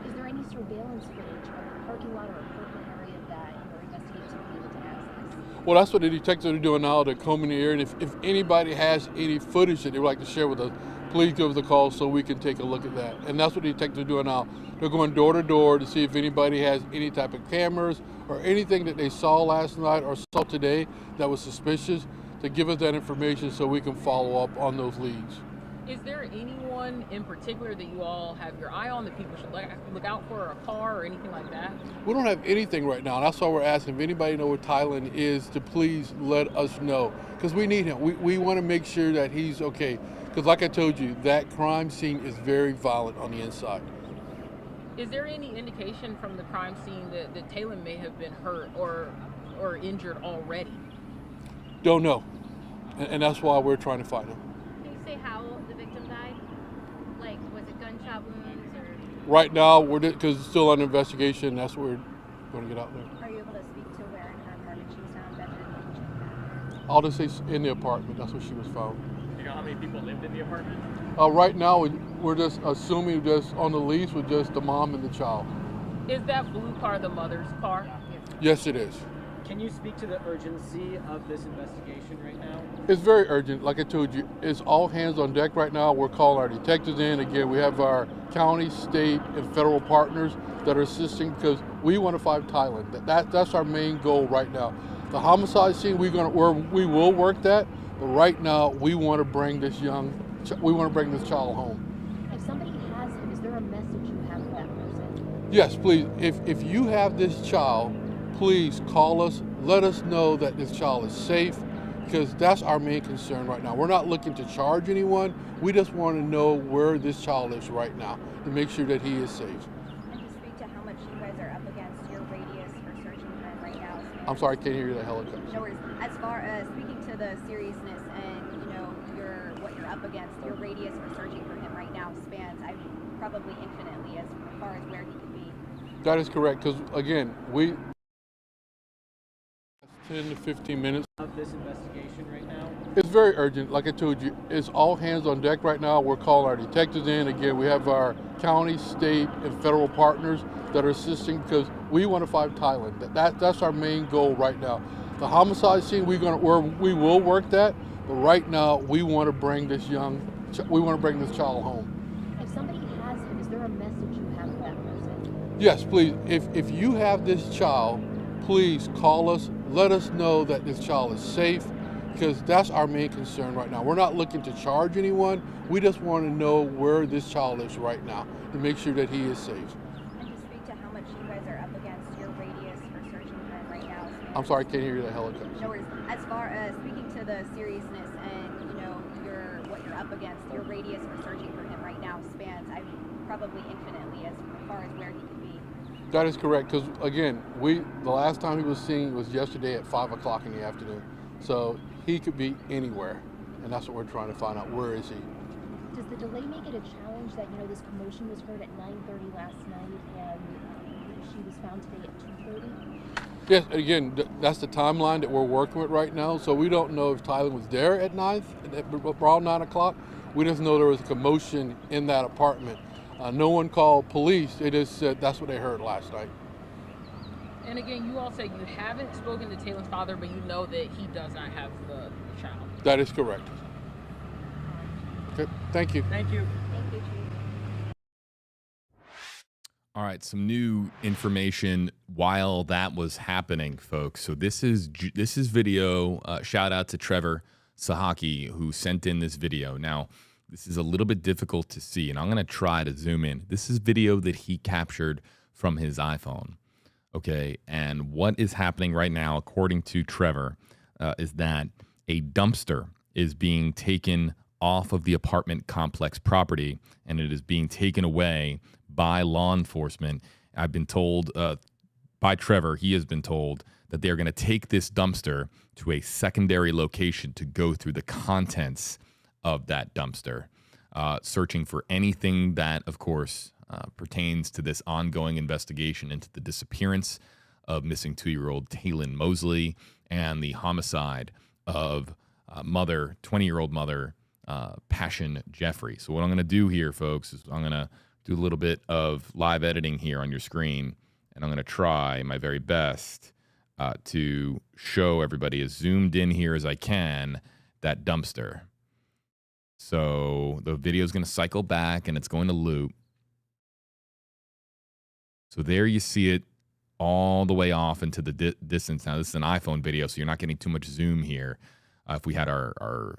Is there any surveillance footage of the parking lot or apartment area that your investigators have been able to access? Well, that's what the detectives are doing now. They're combing the area. And if anybody has any footage that they would like to share with us, please give us a call so we can take a look at that. And that's what the detectives are doing now. They're going door to door to see if anybody has any type of cameras or anything that they saw last night or saw today that was suspicious, to give us that information so we can follow up on those leads. Is there anyone in particular that you all have your eye on that people should look out for, a car or anything like that? We don't have anything right now. That's why we're asking if anybody know where Tylen is to please let us know, because we need him. We want to make sure that he's okay, because like I told you, that crime scene is very violent on the inside. Is there any indication from the crime scene that Taylor may have been hurt or injured already? Don't know, and that's why we're trying to find him. Can you say how the victim died? Like, was it gunshot wounds or? Right now, because it's still under investigation, that's what we're going to get out there. Are you able to speak to where in her apartment she was found? Bedroom? I'll just say in the apartment, that's where she was found. Do you know how many people lived in the apartment? Right now, we're just assuming just on the lease with just the mom and the child. Is that blue car the mother's car? Yes, it is. Can you speak to the urgency of this investigation right now? It's very urgent. Like I told you, it's all hands on deck right now. We're calling our detectives in. Again, we have our county, state, and federal partners that are assisting because we want to find Tylen. That's our main goal right now. The homicide scene, we will work that, but right now we want to bring this child home. If somebody has him, is there a message you have for that person? Yes, please. If you have this child, please call us. Let us know that this child is safe, because that's our main concern right now. We're not looking to charge anyone. We just want to know where this child is right now to make sure that he is safe. And to speak to how much you guys are up against your radius for searching for him right now. I'm sorry, I can't hear you, the helicopter. No worries. As far as speaking to the seriousness and what you're up against, your radius for searching for him right now spans probably infinitely as far as where he could be. That is correct, because again, 10 to 15 minutes Of this investigation right now? It's very urgent. Like I told you, it's all hands on deck right now. We're calling our detectives in. Again, we have our county, state, and federal partners that are assisting because we want to find Tylen. That's our main goal right now. The homicide scene, we will work that, but right now we want to bring this child home. If somebody has him, is there a message you have for that person? Yes, please. If you have this child, please call us. Let us know that this child is safe, because that's our main concern right now. We're not looking to charge anyone. We just want to know where this child is right now to make sure that he is safe. And to speak to how much you guys are up against your radius for searching for him right now. I'm sorry, I can't hear you, the helicopter. No worries. As far as speaking to the seriousness and what you're up against, your radius for searching for him right now spans probably infinitely as far as where he could be. That is correct, because again, the last time he was seen was yesterday at 5 o'clock in the afternoon. So he could be anywhere, and that's what we're trying to find out. Where is he? Does the delay make it a challenge that this commotion was heard at 9:30 last night and she was found today at 2:30? Yes, again, that's the timeline that we're working with right now. So we don't know if Tylen was there at around 9 o'clock. We just know there was a commotion in that apartment. No one called police. They just said that's what they heard last night. And again, you all say you haven't spoken to Taylor's father, but you know that he does not have the child. That is correct. Okay, thank you. Thank you. Thank you, Chief. All right, some new information while that was happening, folks. So this is video. Shout out to Trevor Sahaki, who sent in this video. Now, this is a little bit difficult to see, and I'm going to try to zoom in. This is video that he captured from his iPhone, okay? And what is happening right now, according to Trevor, is that a dumpster is being taken off of the apartment complex property, and it is being taken away by law enforcement. I've been told by Trevor, he has been told that they're going to take this dumpster to a secondary location to go through the contents of that dumpster, searching for anything that, of course, pertains to this ongoing investigation into the disappearance of missing 2-year-old Taylon Mosley and the homicide of 20-year-old mother, Passion Jeffrey. So what I'm going to do here, folks, is I'm going to do a little bit of live editing here on your screen, and I'm going to try my very best to show everybody as zoomed in here as I can that dumpster. So the video is going to cycle back, and it's going to loop. So there you see it all the way off into the distance. Now, this is an iPhone video, so you're not getting too much zoom here. If we had our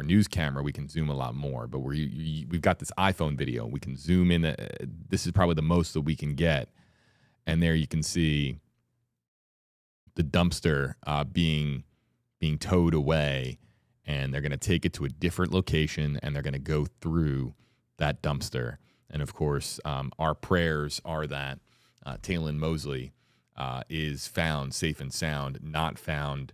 news camera, we can zoom a lot more. But we've got this iPhone video. We can zoom in. This is probably the most that we can get. And there you can see the dumpster being towed away. And they're going to take it to a different location, and they're going to go through that dumpster. And, of course, our prayers are that Taylon Mosley is found safe and sound, not found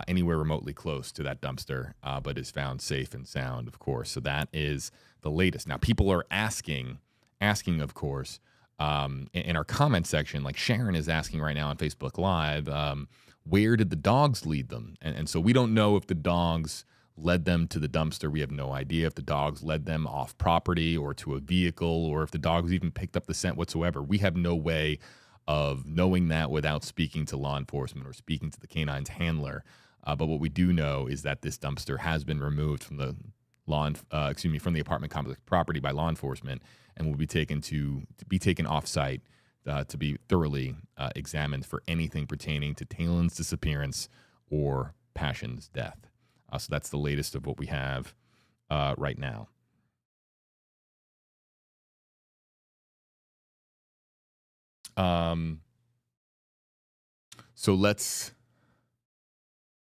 anywhere remotely close to that dumpster, but is found safe and sound, of course. So that is the latest. Now, people are asking, of course, in our comment section, like Sharon is asking right now on Facebook Live, where did the dogs lead them? And so we don't know if the dogs led them to the dumpster. We have no idea if the dogs led them off property or to a vehicle, or if the dogs even picked up the scent whatsoever. We have no way of knowing that without speaking to law enforcement or speaking to the canine's handler. But what we do know is that this dumpster has been removed from the from the apartment complex property by law enforcement, and will be taken off site to be thoroughly examined for anything pertaining to Taylon's disappearance or Passion's death. So that's the latest of what we have right now. So let's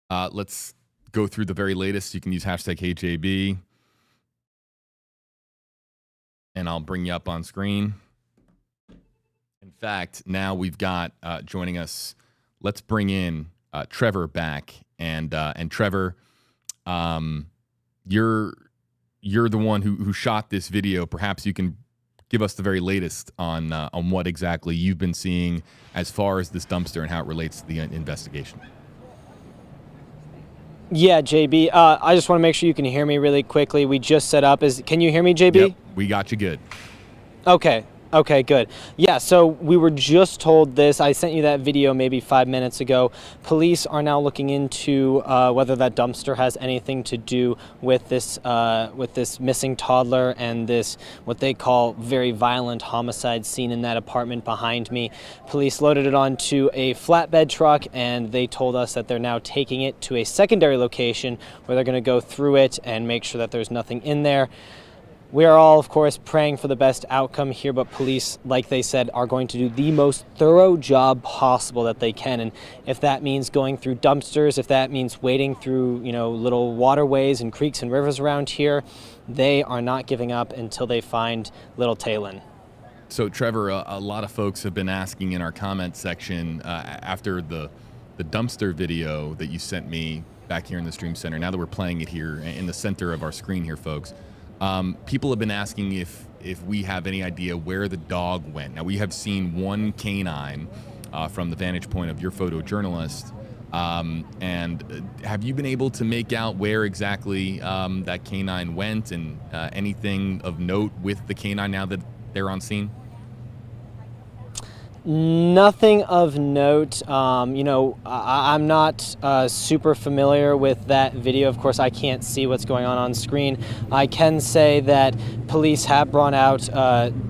go through the very latest. You can use hashtag HJB, and I'll bring you up on screen. In fact, now we've got joining us. Let's bring in Trevor back, and Trevor, you're the one who shot this video. Perhaps you can give us the very latest on what exactly you've been seeing as far as this dumpster and how it relates to the investigation. Yeah, JB, I just want to make sure you can hear me really quickly. We just set up. Can you hear me, JB? Yep, we got you good. Okay, good. Yeah, so we were just told this. I sent you that video maybe 5 minutes ago. Police are now looking into whether that dumpster has anything to do with this missing toddler and this what they call very violent homicide scene in that apartment behind me. Police loaded it onto a flatbed truck, and they told us that they're now taking it to a secondary location where they're going to go through it and make sure that there's nothing in there. We are all, of course, praying for the best outcome here, but police, like they said, are going to do the most thorough job possible that they can. And if that means going through dumpsters, if that means wading through, little waterways and creeks and rivers around here, they are not giving up until they find little Taylon. So, Trevor, a lot of folks have been asking in our comment section after the dumpster video that you sent me back here in the Stream Center. Now that we're playing it here in the center of our screen here, folks, people have been asking if we have any idea where the dog went. Now, we have seen one canine from the vantage point of your photojournalist. And have you been able to make out where exactly that canine went, and anything of note with the canine now that they're on scene? Nothing of note. I'm not super familiar with that video. Of course, I can't see what's going on screen. I can say that police have brought out,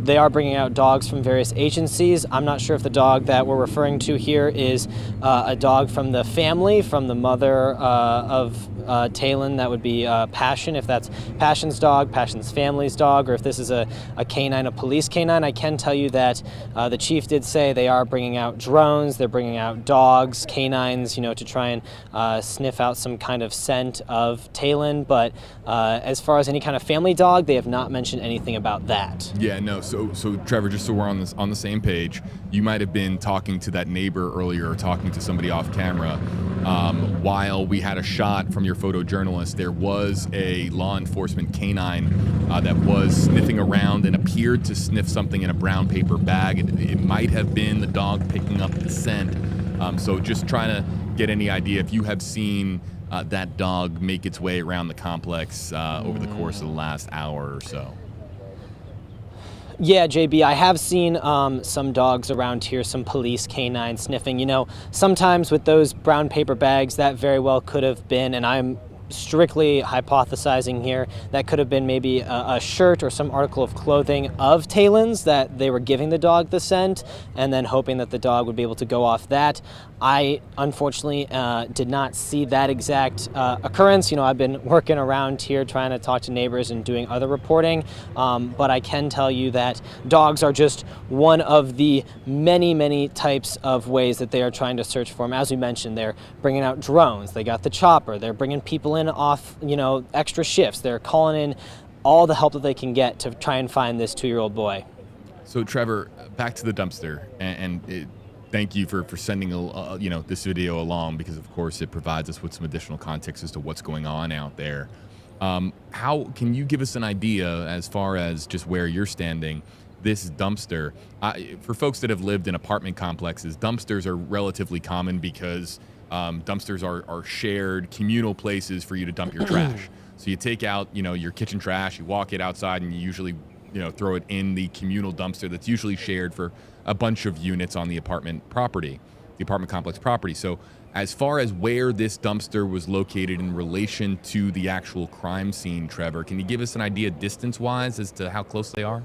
they are bringing out dogs from various agencies. I'm not sure if the dog that we're referring to here is a dog from the family, from the mother of Taylon. That would be Passion, if that's Passion's dog, Passion's family's dog, or if this is a canine, a police canine. I can tell you that the chief did say they are bringing out drones, they're bringing out dogs, canines, to try and sniff out some kind of scent of Taylon. But as far as any kind of family dog, they have not mentioned anything about that. Yeah, no. So Trevor, just so we're on the same page, you might have been talking to that neighbor earlier, or talking to somebody off camera While we had a shot from your photojournalist, there was a law enforcement canine that was sniffing around and appeared to sniff something in a brown paper bag. It might have been the dog picking up the scent. So just trying to get any idea if you have seen that dog make its way around the complex over the course of the last hour or so. Yeah, JB, I have seen some dogs around here, some police canines sniffing. You know, sometimes with those brown paper bags, that very well could have been, and I'm strictly hypothesizing here, that could have been maybe a shirt or some article of clothing of Taylon's that they were giving the dog the scent and then hoping that the dog would be able to go off that. I unfortunately did not see that exact occurrence. You know, I've been working around here trying to talk to neighbors and doing other reporting, but I can tell you that dogs are just one of the many, many types of ways that they are trying to search for them. As we mentioned, they're bringing out drones, they got the chopper, they're bringing people in off, you know, extra shifts, they're calling in all the help that they can get to try and find this 2-year-old boy. So Trevor, back to the dumpster, thank you for sending this video along, because of course it provides us with some additional context as to what's going on out there. How can you give us an idea as far as just where you're standing? This dumpster, for folks that have lived in apartment complexes, dumpsters are relatively common because dumpsters are shared communal places for you to dump your trash. So you take out, your kitchen trash, you walk it outside, and you usually, throw it in the communal dumpster that's usually shared for a bunch of units on the apartment complex property. So as far as where this dumpster was located in relation to the actual crime scene, Trevor, can you give us an idea distance-wise as to how close they are?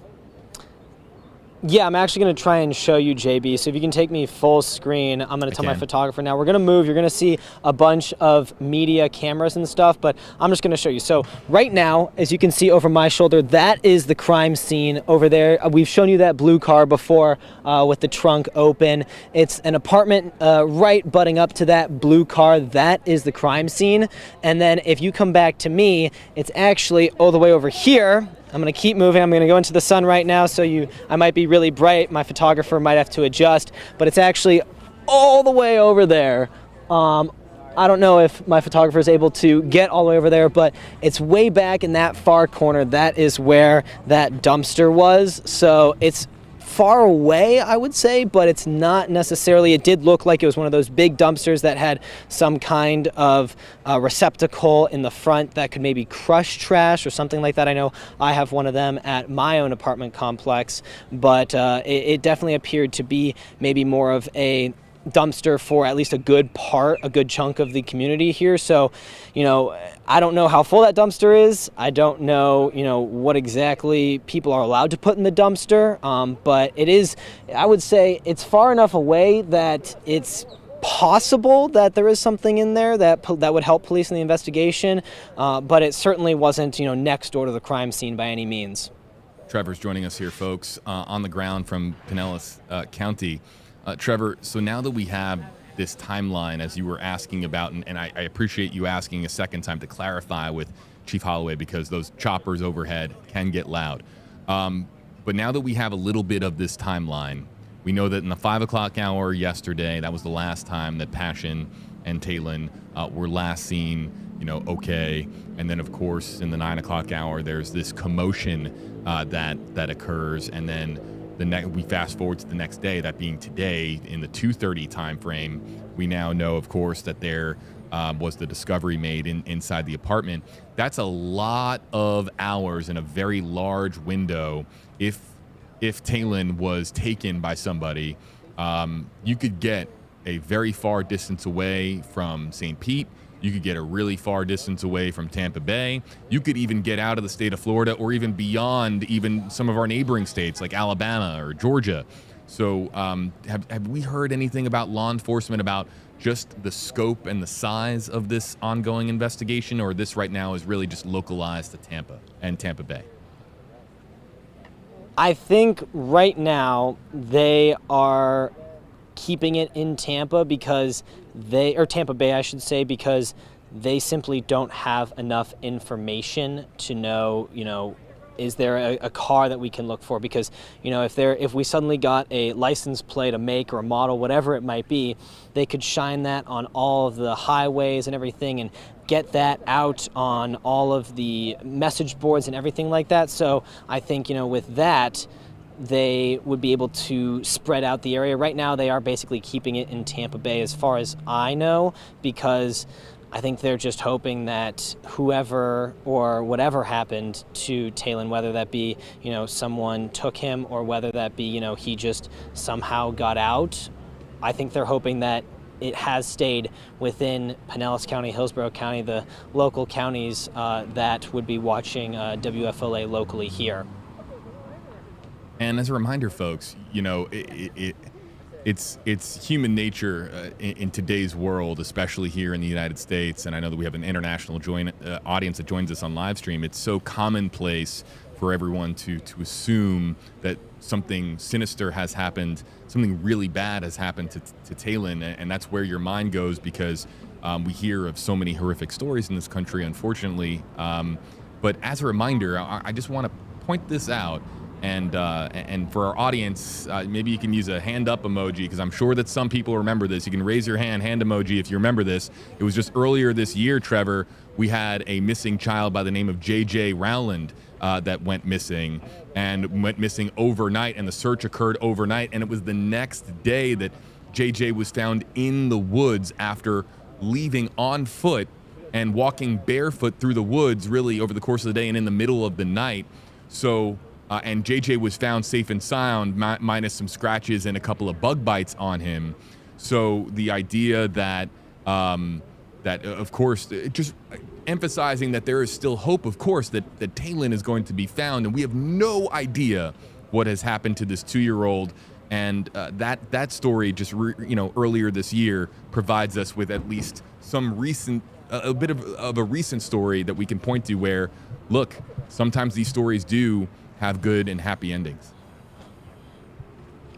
Yeah, I'm actually going to try and show you, JB. So if you can take me full screen, I'm going to tell my photographer now. We're going to move. You're going to see a bunch of media cameras and stuff, but I'm just going to show you. So right now, as you can see over my shoulder, that is the crime scene over there. We've shown you that blue car before with the trunk open. It's an apartment right butting up to that blue car. That is the crime scene. And then if you come back to me, it's actually all the way over here. I'm going to keep moving. I'm going to go into the sun right now, so I might be really bright. My photographer might have to adjust, but it's actually all the way over there. I don't know if my photographer is able to get all the way over there, but it's way back in that far corner. That is where that dumpster was. So it's far away, I would say, but it's not necessarily. It did look like it was one of those big dumpsters that had some kind of receptacle in the front that could maybe crush trash or something like that. I know I have one of them at my own apartment complex, but it definitely appeared to be maybe more of a dumpster for at least a good chunk of the community here. So, I don't know how full that dumpster is. I don't know, what exactly people are allowed to put in the dumpster. But it is, I would say, it's far enough away that it's possible that there is something in there that would help police in the investigation. But it certainly wasn't, next door to the crime scene by any means. Trevor's joining us here, folks, on the ground from Pinellas County. Trevor, so now that we have this timeline, as you were asking about, and I appreciate you asking a second time to clarify with Chief Holloway, because those choppers overhead can get loud. But now that we have a little bit of this timeline, we know that in the 5 o'clock hour yesterday, that was the last time that Passion and Taylon were last seen, okay. And then, of course, in the 9 o'clock hour, there's this commotion that occurs, and then we fast forward to the next day, that being today, in the 2:30 time frame. We now know, of course, that there was the discovery made inside the apartment. That's a lot of hours in a very large window. If Taylon was taken by somebody, you could get a very far distance away from St. Pete. You could get a really far distance away from Tampa Bay. You could even get out of the state of Florida, or even beyond even some of our neighboring states like Alabama or Georgia. So have we heard anything about law enforcement about just the scope and the size of this ongoing investigation, or this right now is really just localized to Tampa and Tampa Bay? I think right now they are keeping it in Tampa because Tampa Bay, I should say, because they simply don't have enough information to know, is there a car that we can look for? Because, you know, if we suddenly got a license plate, a make or a model, whatever it might be, they could shine that on all of the highways and everything and get that out on all of the message boards and everything like that. So I think, you know, with that, they would be able to spread out the area. Right now, they are basically keeping it in Tampa Bay, as far as I know, because I think they're just hoping that whoever or whatever happened to Talon, whether that be, you know, someone took him or whether that be, you know, he just somehow got out, I think they're hoping that it has stayed within Pinellas County, Hillsborough County, the local counties that would be watching WFLA locally here. And as a reminder, folks, you know, it's human nature in today's world, especially here in the United States. And I know that we have an international audience that joins us on live stream. It's so commonplace for everyone to assume that something sinister has happened, something really bad has happened to Talon. And that's where your mind goes, because we hear of so many horrific stories in this country, unfortunately. But as a reminder, I just want to point this out. And for our audience, maybe you can use a hand up emoji, because I'm sure that some people remember this. You can raise your hand emoji if you remember this. It was just earlier this year, Trevor, we had a missing child by the name of J.J. Rowland that went missing overnight, and the search occurred overnight. And it was the next day that J.J. was found in the woods after leaving on foot and walking barefoot through the woods, really over the course of the day and in the middle of the night. So and JJ was found safe and sound, minus some scratches and a couple of bug bites on him. So the idea that, of course, just emphasizing that there is still hope, of course, that Talon is going to be found, and we have no idea what has happened to this 2-year-old. And that story just earlier this year provides us with at least some recent, a bit of a recent story that we can point to where, look, sometimes these stories do have good and happy endings.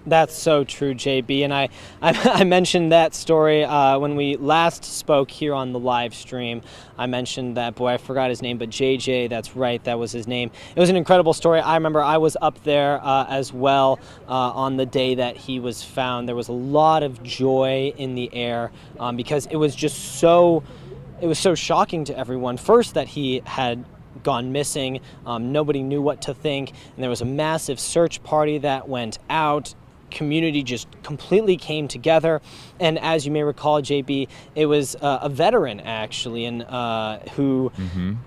That's so true, JB. And I mentioned that story when we last spoke here on the live stream. I mentioned that boy, I forgot his name, but JJ, that's right, that was his name. It was an incredible story. I remember I was up there as well on the day that he was found. There was a lot of joy in the air because it was just so shocking to everyone. First, that he had gone missing. Nobody knew what to think, and there was a massive search party that went out. Community just completely came together, and as you may recall, JB, it was a veteran actually, and who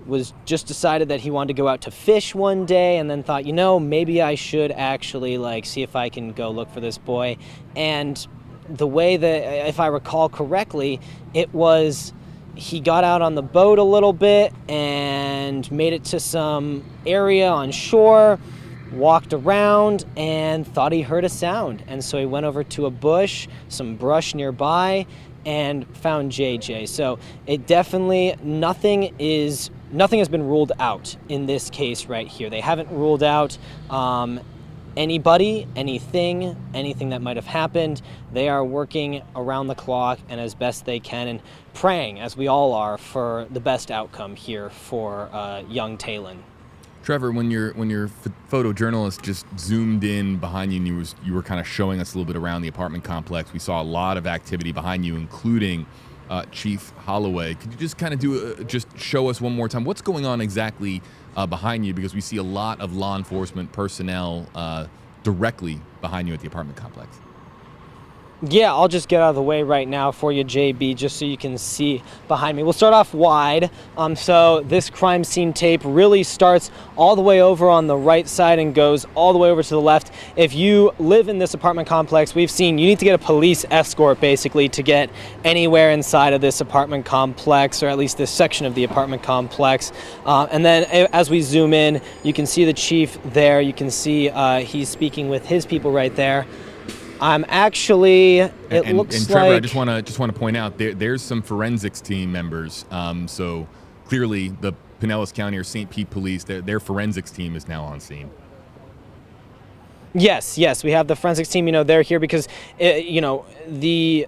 was just decided that he wanted to go out to fish one day, and then thought, maybe I should actually see if I can go look for this boy. And the way that, if I recall correctly, it was he got out on the boat a little bit and made it to some area on shore, walked around, and thought he heard a sound. And so he went over to a bush, some brush nearby, and found JJ. So it definitely, nothing has been ruled out in this case right here. They haven't ruled out anybody, anything that might have happened. They are working around the clock and as best they can, and praying, as we all are, for the best outcome here for young Talon. Trevor, when your photojournalist just zoomed in behind you and you were kind of showing us a little bit around the apartment complex, we saw a lot of activity behind you, including Chief Holloway. Could you just kind of just show us one more time what's going on exactly behind you, because we see a lot of law enforcement personnel directly behind you at the apartment complex? Yeah, I'll just get out of the way right now for you, JB, just so you can see behind me. We'll start off wide. So this crime scene tape really starts all the way over on the right side and goes all the way over to the left. If you live in this apartment complex, we've seen you need to get a police escort basically to get anywhere inside of this apartment complex, or at least this section of the apartment complex. And then as we zoom in, you can see the chief there. You can see he's speaking with his people right there. I'm actually, it looks and Trevor, like... I just want to point out, there's some forensics team members. So clearly the Pinellas County or St. Pete Police, their forensics team is now on scene. Yes, we have the forensics team, they're here because, the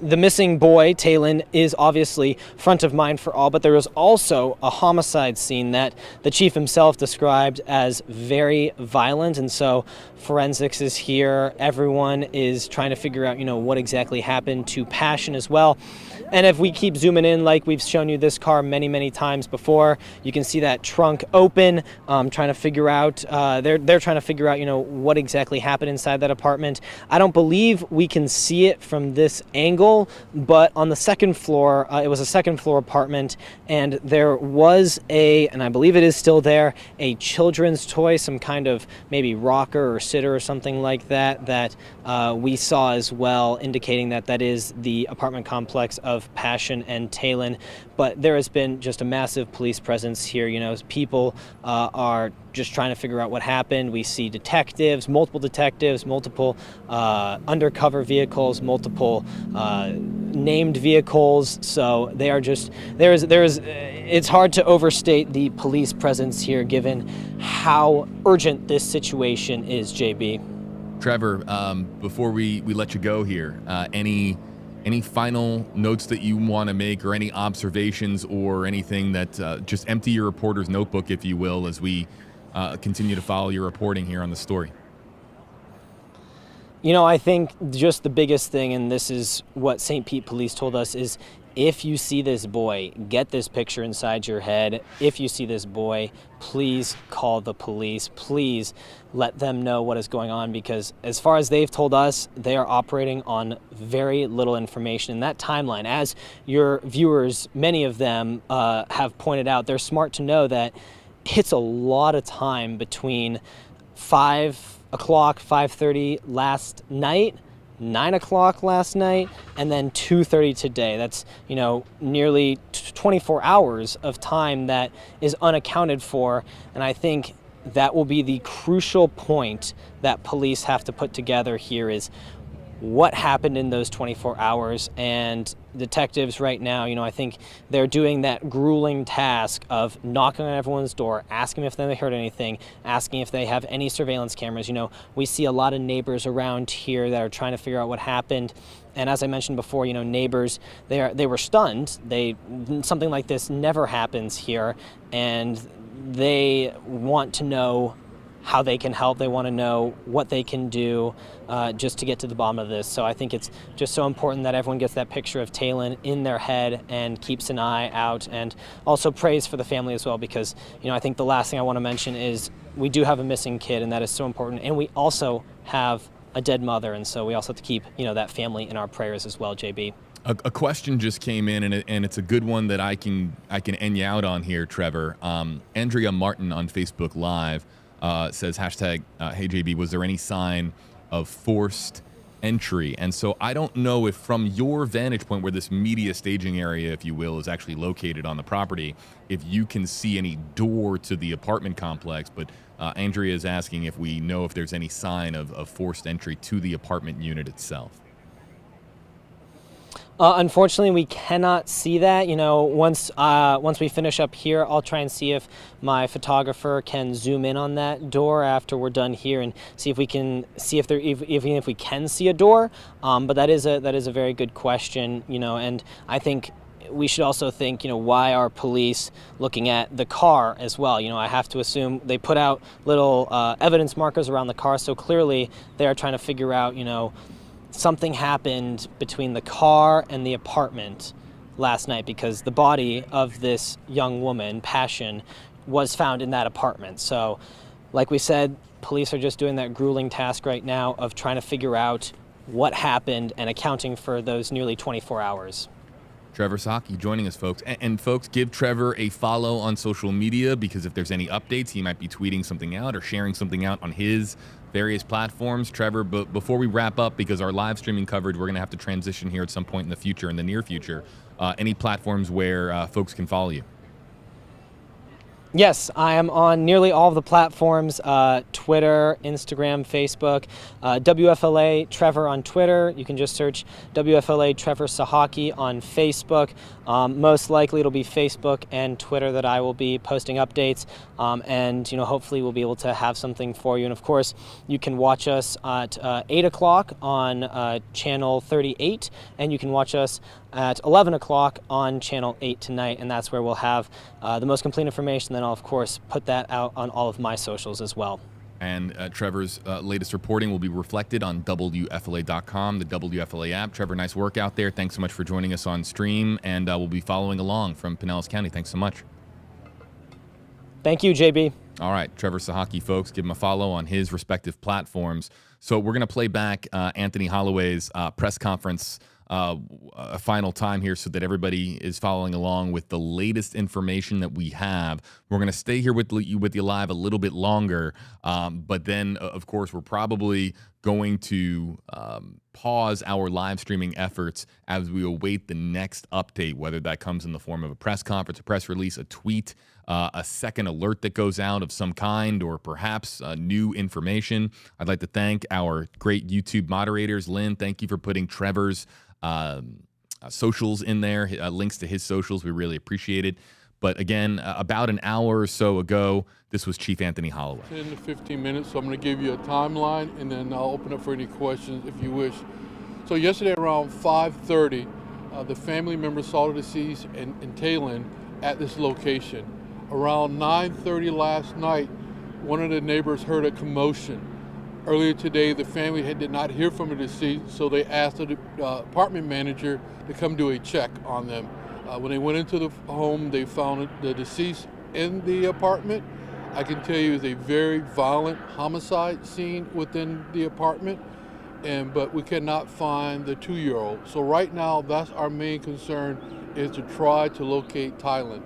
the missing boy, Talon, is obviously front of mind for all, but there was also a homicide scene that the chief himself described as very violent, and so forensics is here. Everyone is trying to figure out, what exactly happened to Passion as well. And if we keep zooming in, like we've shown you this car many, many times before, you can see that trunk open, trying to figure out, they're trying to figure out, what exactly happened inside that apartment. I don't believe we can see it from this angle, but on the second floor, it was a second floor apartment, and there was and I believe it is still there, a children's toy, some kind of maybe rocker or sitter or something like that we saw as well, indicating that that is the apartment complex of Passion and Talon. But there has been just a massive police presence here. People are just trying to figure out what happened. We see multiple undercover vehicles, multiple named vehicles. So they are just, it's hard to overstate the police presence here given how urgent this situation is, JB. Trevor, before we let you go here, any final notes that you want to make, or any observations, or anything that just empty your reporter's notebook, if you will, as we continue to follow your reporting here on the story? I think just the biggest thing, and this is what St. Pete Police told us, is if you see this boy, get this picture inside your head. If you see this boy, please call the police. Please let them know what is going on, because as far as they've told us, they are operating on very little information. And that timeline, as your viewers, many of them have pointed out, they're smart to know that it's a lot of time between 5 o'clock, 5:30 last night, 9 o'clock last night, and then 2:30 today. That's, nearly 24 hours of time that is unaccounted for. And I think that will be the crucial point that police have to put together here, is what happened in those 24 hours. And detectives right now, I think they're doing that grueling task of knocking on everyone's door, asking if they heard anything, asking if they have any surveillance cameras. We see a lot of neighbors around here that are trying to figure out what happened. And as I mentioned before, neighbors, they were stunned. Something like this never happens here, and they want to know how they can help. They want to know what they can do just to get to the bottom of this. So I think it's just so important that everyone gets that picture of Talon in their head and keeps an eye out, and also prays for the family as well, because I think the last thing I want to mention is we do have a missing kid, and that is so important. And we also have a dead mother, and so we also have to keep that family in our prayers as well, JB. A question just came in, and it's a good one that I can end you out on here, Trevor. Andrea Martin on Facebook Live says, hashtag, hey JB, was there any sign of forced entry? And so I don't know if, from your vantage point, where this media staging area, if you will, is actually located on the property, if you can see any door to the apartment complex. But Andrea is asking if we know if there's any sign of forced entry to the apartment unit itself. Unfortunately, we cannot see that. Once we finish up here, I'll try and see if my photographer can zoom in on that door after we're done here, and see if we can see if we can see a door. But that is a very good question. And I think we should also think, why are police looking at the car as well? I have to assume they put out little evidence markers around the car, so clearly they are trying to figure out, something happened between the car and the apartment last night, because the body of this young woman, Passion, was found in that apartment. So, like we said, police are just doing that grueling task right now of trying to figure out what happened and accounting for those nearly 24 hours. Trevor Saki joining us, folks. And folks, give Trevor a follow on social media, because if there's any updates, he might be tweeting something out or sharing something out on his various platforms. Trevor, but before we wrap up, because our live streaming coverage, we're going to have to transition here at some point in the future, in the near future, any platforms where folks can follow you? Yes, I am on nearly all of the platforms, Twitter, Instagram, Facebook, WFLA Trevor on Twitter. You can just search WFLA Trevor Sahaki on Facebook. Most likely it'll be Facebook and Twitter that I will be posting updates, and hopefully we'll be able to have something for you. And of course, you can watch us at 8 o'clock on channel 38, and you can watch us at 11 o'clock on channel 8 tonight, and that's where we'll have the most complete information. Then I'll of course put that out on all of my socials as well. And Trevor's latest reporting will be reflected on WFLA.com, the WFLA app. Trevor, nice work out there. Thanks so much for joining us on stream, and we'll be following along from Pinellas County. Thanks so much. Thank you, JB. All right, Trevor Sahaki, folks, give him a follow on his respective platforms. So we're going to play back Anthony Holloway's press conference a final time here so that everybody is following along with the latest information that we have. We're going to stay here with you live a little bit longer, but then, of course, we're probably going to pause our live streaming efforts as we await the next update, whether that comes in the form of a press conference, a press release, a tweet, a second alert that goes out of some kind, or perhaps new information. I'd like to thank our great YouTube moderators. Lynn, thank you for putting Trevor's socials in there, links to his socials. We really appreciate it. But again, about an hour or so ago, this was Chief Anthony Holloway. 10 to 15 minutes, so I'm going to give you a timeline, and then I'll open up for any questions if you wish. So yesterday around 5:30, the family members saw the deceased and Taylon at this location. Around 9:30 last night, one of the neighbors heard a commotion. Earlier today, the family did not hear from the deceased, so they asked the apartment manager to come do a check on them. When they went into the home, they found the deceased in the apartment. I can tell you it's a very violent homicide scene within the apartment, but we cannot find the 2-year-old. So right now, that's our main concern, is to try to locate Taylon.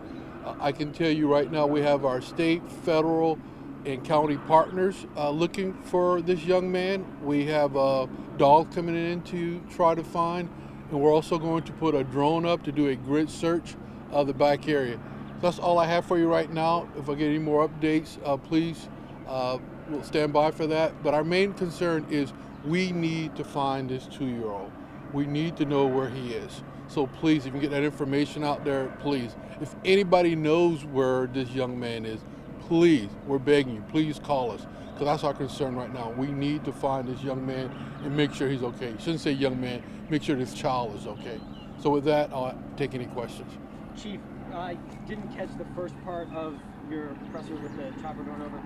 I can tell you right now, we have our state, federal, and county partners looking for this young man. We have a dog coming in to try to find, and we're also going to put a drone up to do a grid search of the back area. That's all I have for you right now. If I get any more updates, please we'll stand by for that. But our main concern is we need to find this 2-year-old. We need to know where he is. So please, if you can get that information out there, please. If anybody knows where this young man is, please, we're begging you, please call us, because that's our concern right now. We need to find this young man and make sure he's okay. You shouldn't say young man, make sure this child is okay. So with that, I'll take any questions. Chief, I didn't catch the first part of your presser with the chopper going over.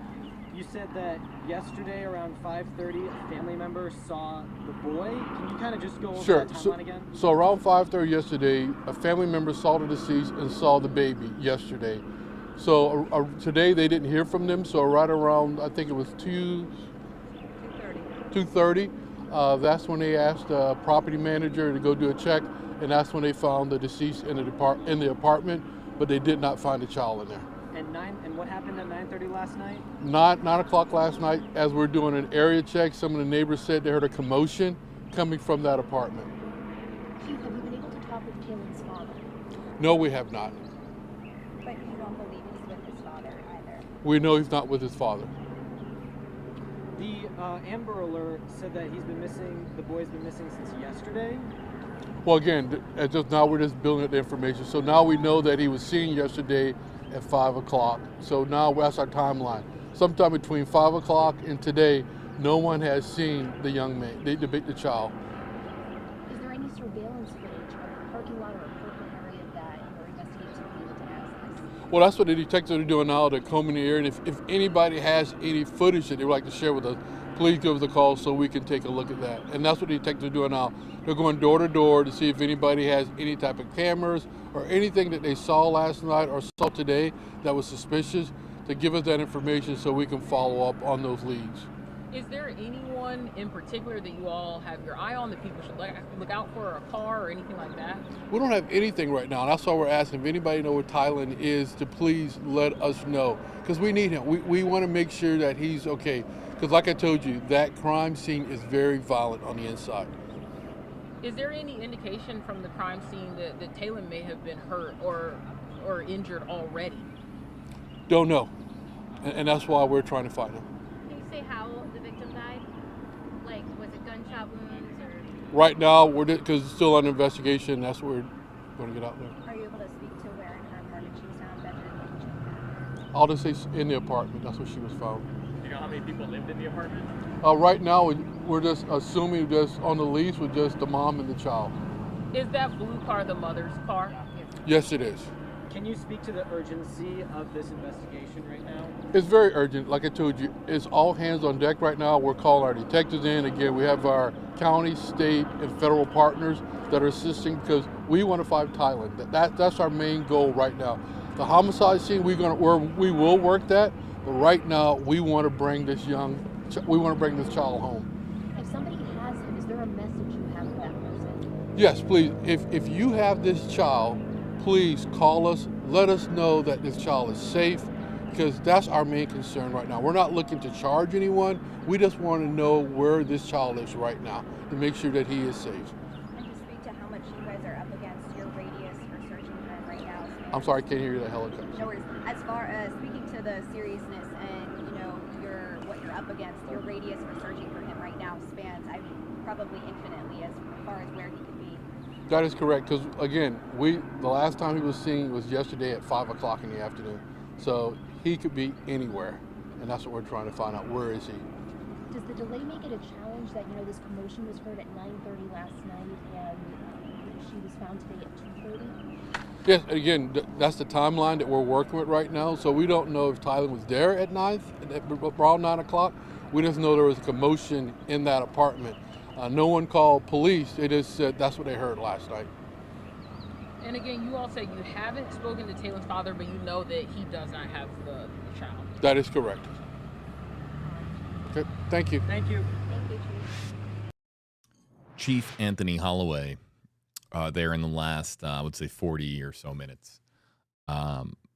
You said that yesterday around 5:30, a family member saw the boy. Can you kind of just go over that timeline again? So around 5:30 yesterday, a family member saw the deceased and saw the baby yesterday. So today they didn't hear from them, so right around, I think it was 2:30, that's when they asked the property manager to go do a check, and that's when they found the deceased in the apartment, but they did not find the child in there. And what happened at 9:30 last night? 9 o'clock last night, as we're doing an area check, some of the neighbors said they heard a commotion coming from that apartment. Chief, have you been able to talk with Taylon's father? No, we have not. But you don't believe he's with his father either? We know he's not with his father. The Amber Alert said that the boy's been missing since yesterday. Well, again, now we're just building up the information. So now we know that he was seen yesterday at 5 o'clock. So now that's our timeline. Sometime between 5 o'clock and today, no one has seen the young man, the child. Is there any surveillance footage of the parking lot or appropriate area that your investigators will be able to access? Well, that's what the detectives are doing now. They're combing the area. And if anybody has any footage that they would like to share with us, please give us a call so we can take a look at that. And that's what the detectives are doing now. They're going door to door to see if anybody has any type of cameras or anything that they saw last night or saw today that was suspicious, to give us that information so we can follow up on those leads. Is there anyone in particular that you all have your eye on that people should look out for, a car or anything like that? We don't have anything right now. That's why we're asking if anybody know where Taylon is to please let us know, because we need him. We want to make sure that he's okay, because like I told you, that crime scene is very violent on the inside. Is there any indication from the crime scene that Taylon may have been hurt or injured already? Don't know, and that's why we're trying to find him. Can you say how the victim died? Like, was it gunshot wounds or? Right now, because it's still under investigation. That's what we're going to get out there. Are you able to speak to where in her apartment she was found, bedroom? I'll just say in the apartment. That's where she was found. Do you know how many people lived in the apartment? Right now, we're just assuming just on the lease with just the mom and the child. Is that blue car the mother's car? Yes, it is. Can you speak to the urgency of this investigation right now? It's very urgent. Like I told you, it's all hands on deck right now. We're calling our detectives in. Again, we have our county, state, and federal partners that are assisting because we want to find Thailand. That's our main goal right now. The homicide scene, we will work that, but right now we want to bring this child home. If somebody has him, is there a message you have for that person? Yes, please. If you have this child, please call us. Let us know that this child is safe, because that's our main concern right now. We're not looking to charge anyone. We just want to know where this child is right now to make sure that he is safe. And to speak to how much you guys are up against your radius for searching for him right now. I'm sorry, I can't hear you that helicopter. No worries. As far as speaking to the seriousness and what you're up against, your radius for searching for him right now spans, probably infinitely as far as where he could be. That is correct, because again, the last time he was seen was yesterday at 5 o'clock in the afternoon. So he could be anywhere, and that's what we're trying to find out. Where is he? Does the delay make it a challenge that, this commotion was heard at 9:30 last night and she was found today at 2:30? Yes, again, that's the timeline that we're working with right now. So we don't know if Tyler was there at around 9 o'clock. We just know there was a commotion in that apartment. No one called police. They just said that's what they heard last night. And again, you all say you haven't spoken to Taylor's father, but you know that he does not have the child. That is correct. Okay, thank you. Thank you. Thank you, Chief. Chief Anthony Holloway, there in the last, I would say, 40 or so minutes.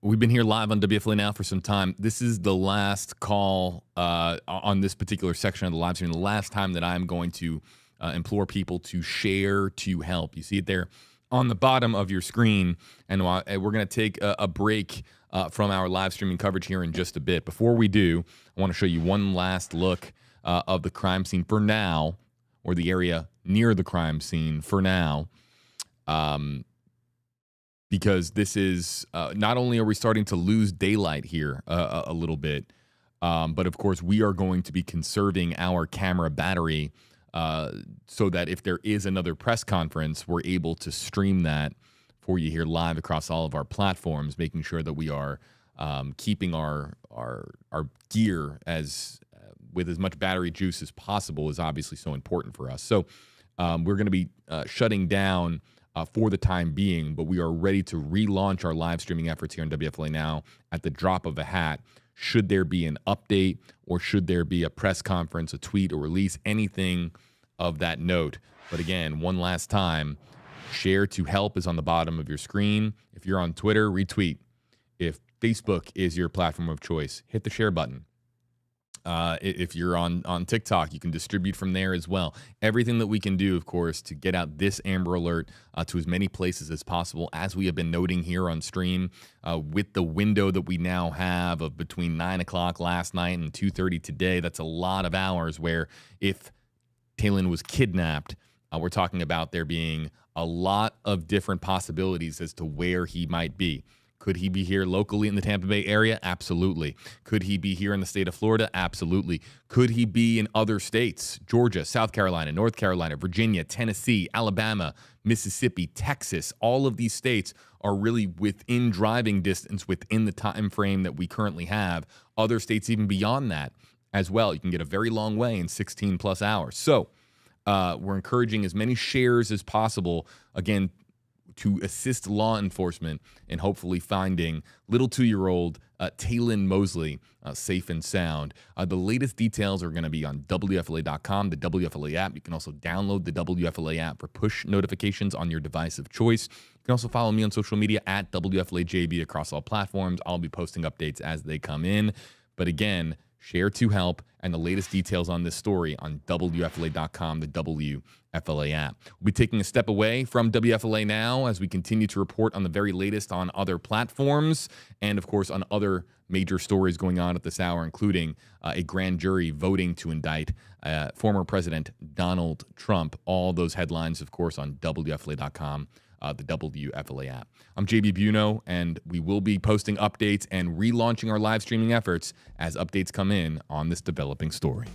We've been here live on WFLA Now for some time. This is the last call on this particular section of the live stream, the last time that I'm going to implore people to share, to help. You see it there on the bottom of your screen, and we're going to take a break from our live streaming coverage here in just a bit. Before we do, I want to show you one last look of the crime scene for now, or the area near the crime scene for now. Because this is, not only are we starting to lose daylight here a little bit, but of course we are going to be conserving our camera battery so that if there is another press conference, we're able to stream that for you here live across all of our platforms, making sure that we are keeping our gear with as much battery juice as possible is obviously so important for us. So we're going to be shutting down for the time being, but we are ready to relaunch our live streaming efforts here on WFLA Now at the drop of a hat. Should there be an update, or should there be a press conference, a tweet, or release, anything of that note. But again, one last time, share to help is on the bottom of your screen. If you're on Twitter, retweet. If Facebook is your platform of choice, hit the share button. If you're on TikTok, you can distribute from there as well. Everything that we can do, of course, to get out this Amber Alert to as many places as possible, as we have been noting here on stream, with the window that we now have of between 9 o'clock last night and 2:30 today. That's a lot of hours where if Taylor was kidnapped, we're talking about there being a lot of different possibilities as to where he might be. Could he be here locally in the Tampa Bay area? Absolutely. Could he be here in the state of Florida? Absolutely. Could he be in other states? Georgia, South Carolina, North Carolina, Virginia, Tennessee, Alabama, Mississippi, Texas. All of these states are really within driving distance within the time frame that we currently have. Other states even beyond that as well. You can get a very long way in 16 plus hours. So we're encouraging as many shares as possible, again, to assist law enforcement in hopefully finding little 2-year-old Taylon Mosley safe and sound. The latest details are going to be on WFLA.com, the WFLA app. You can also download the WFLA app for push notifications on your device of choice. You can also follow me on social media at WFLAJB across all platforms. I'll be posting updates as they come in. But again, share to help and the latest details on this story on WFLA.com, the WFLA app. We'll be taking a step away from WFLA Now as we continue to report on the very latest on other platforms and, of course, on other major stories going on at this hour, including a grand jury voting to indict former President Donald Trump. All those headlines, of course, on WFLA.com, the WFLA app. I'm JB Buno, and we will be posting updates and relaunching our live streaming efforts as updates come in on this developing story.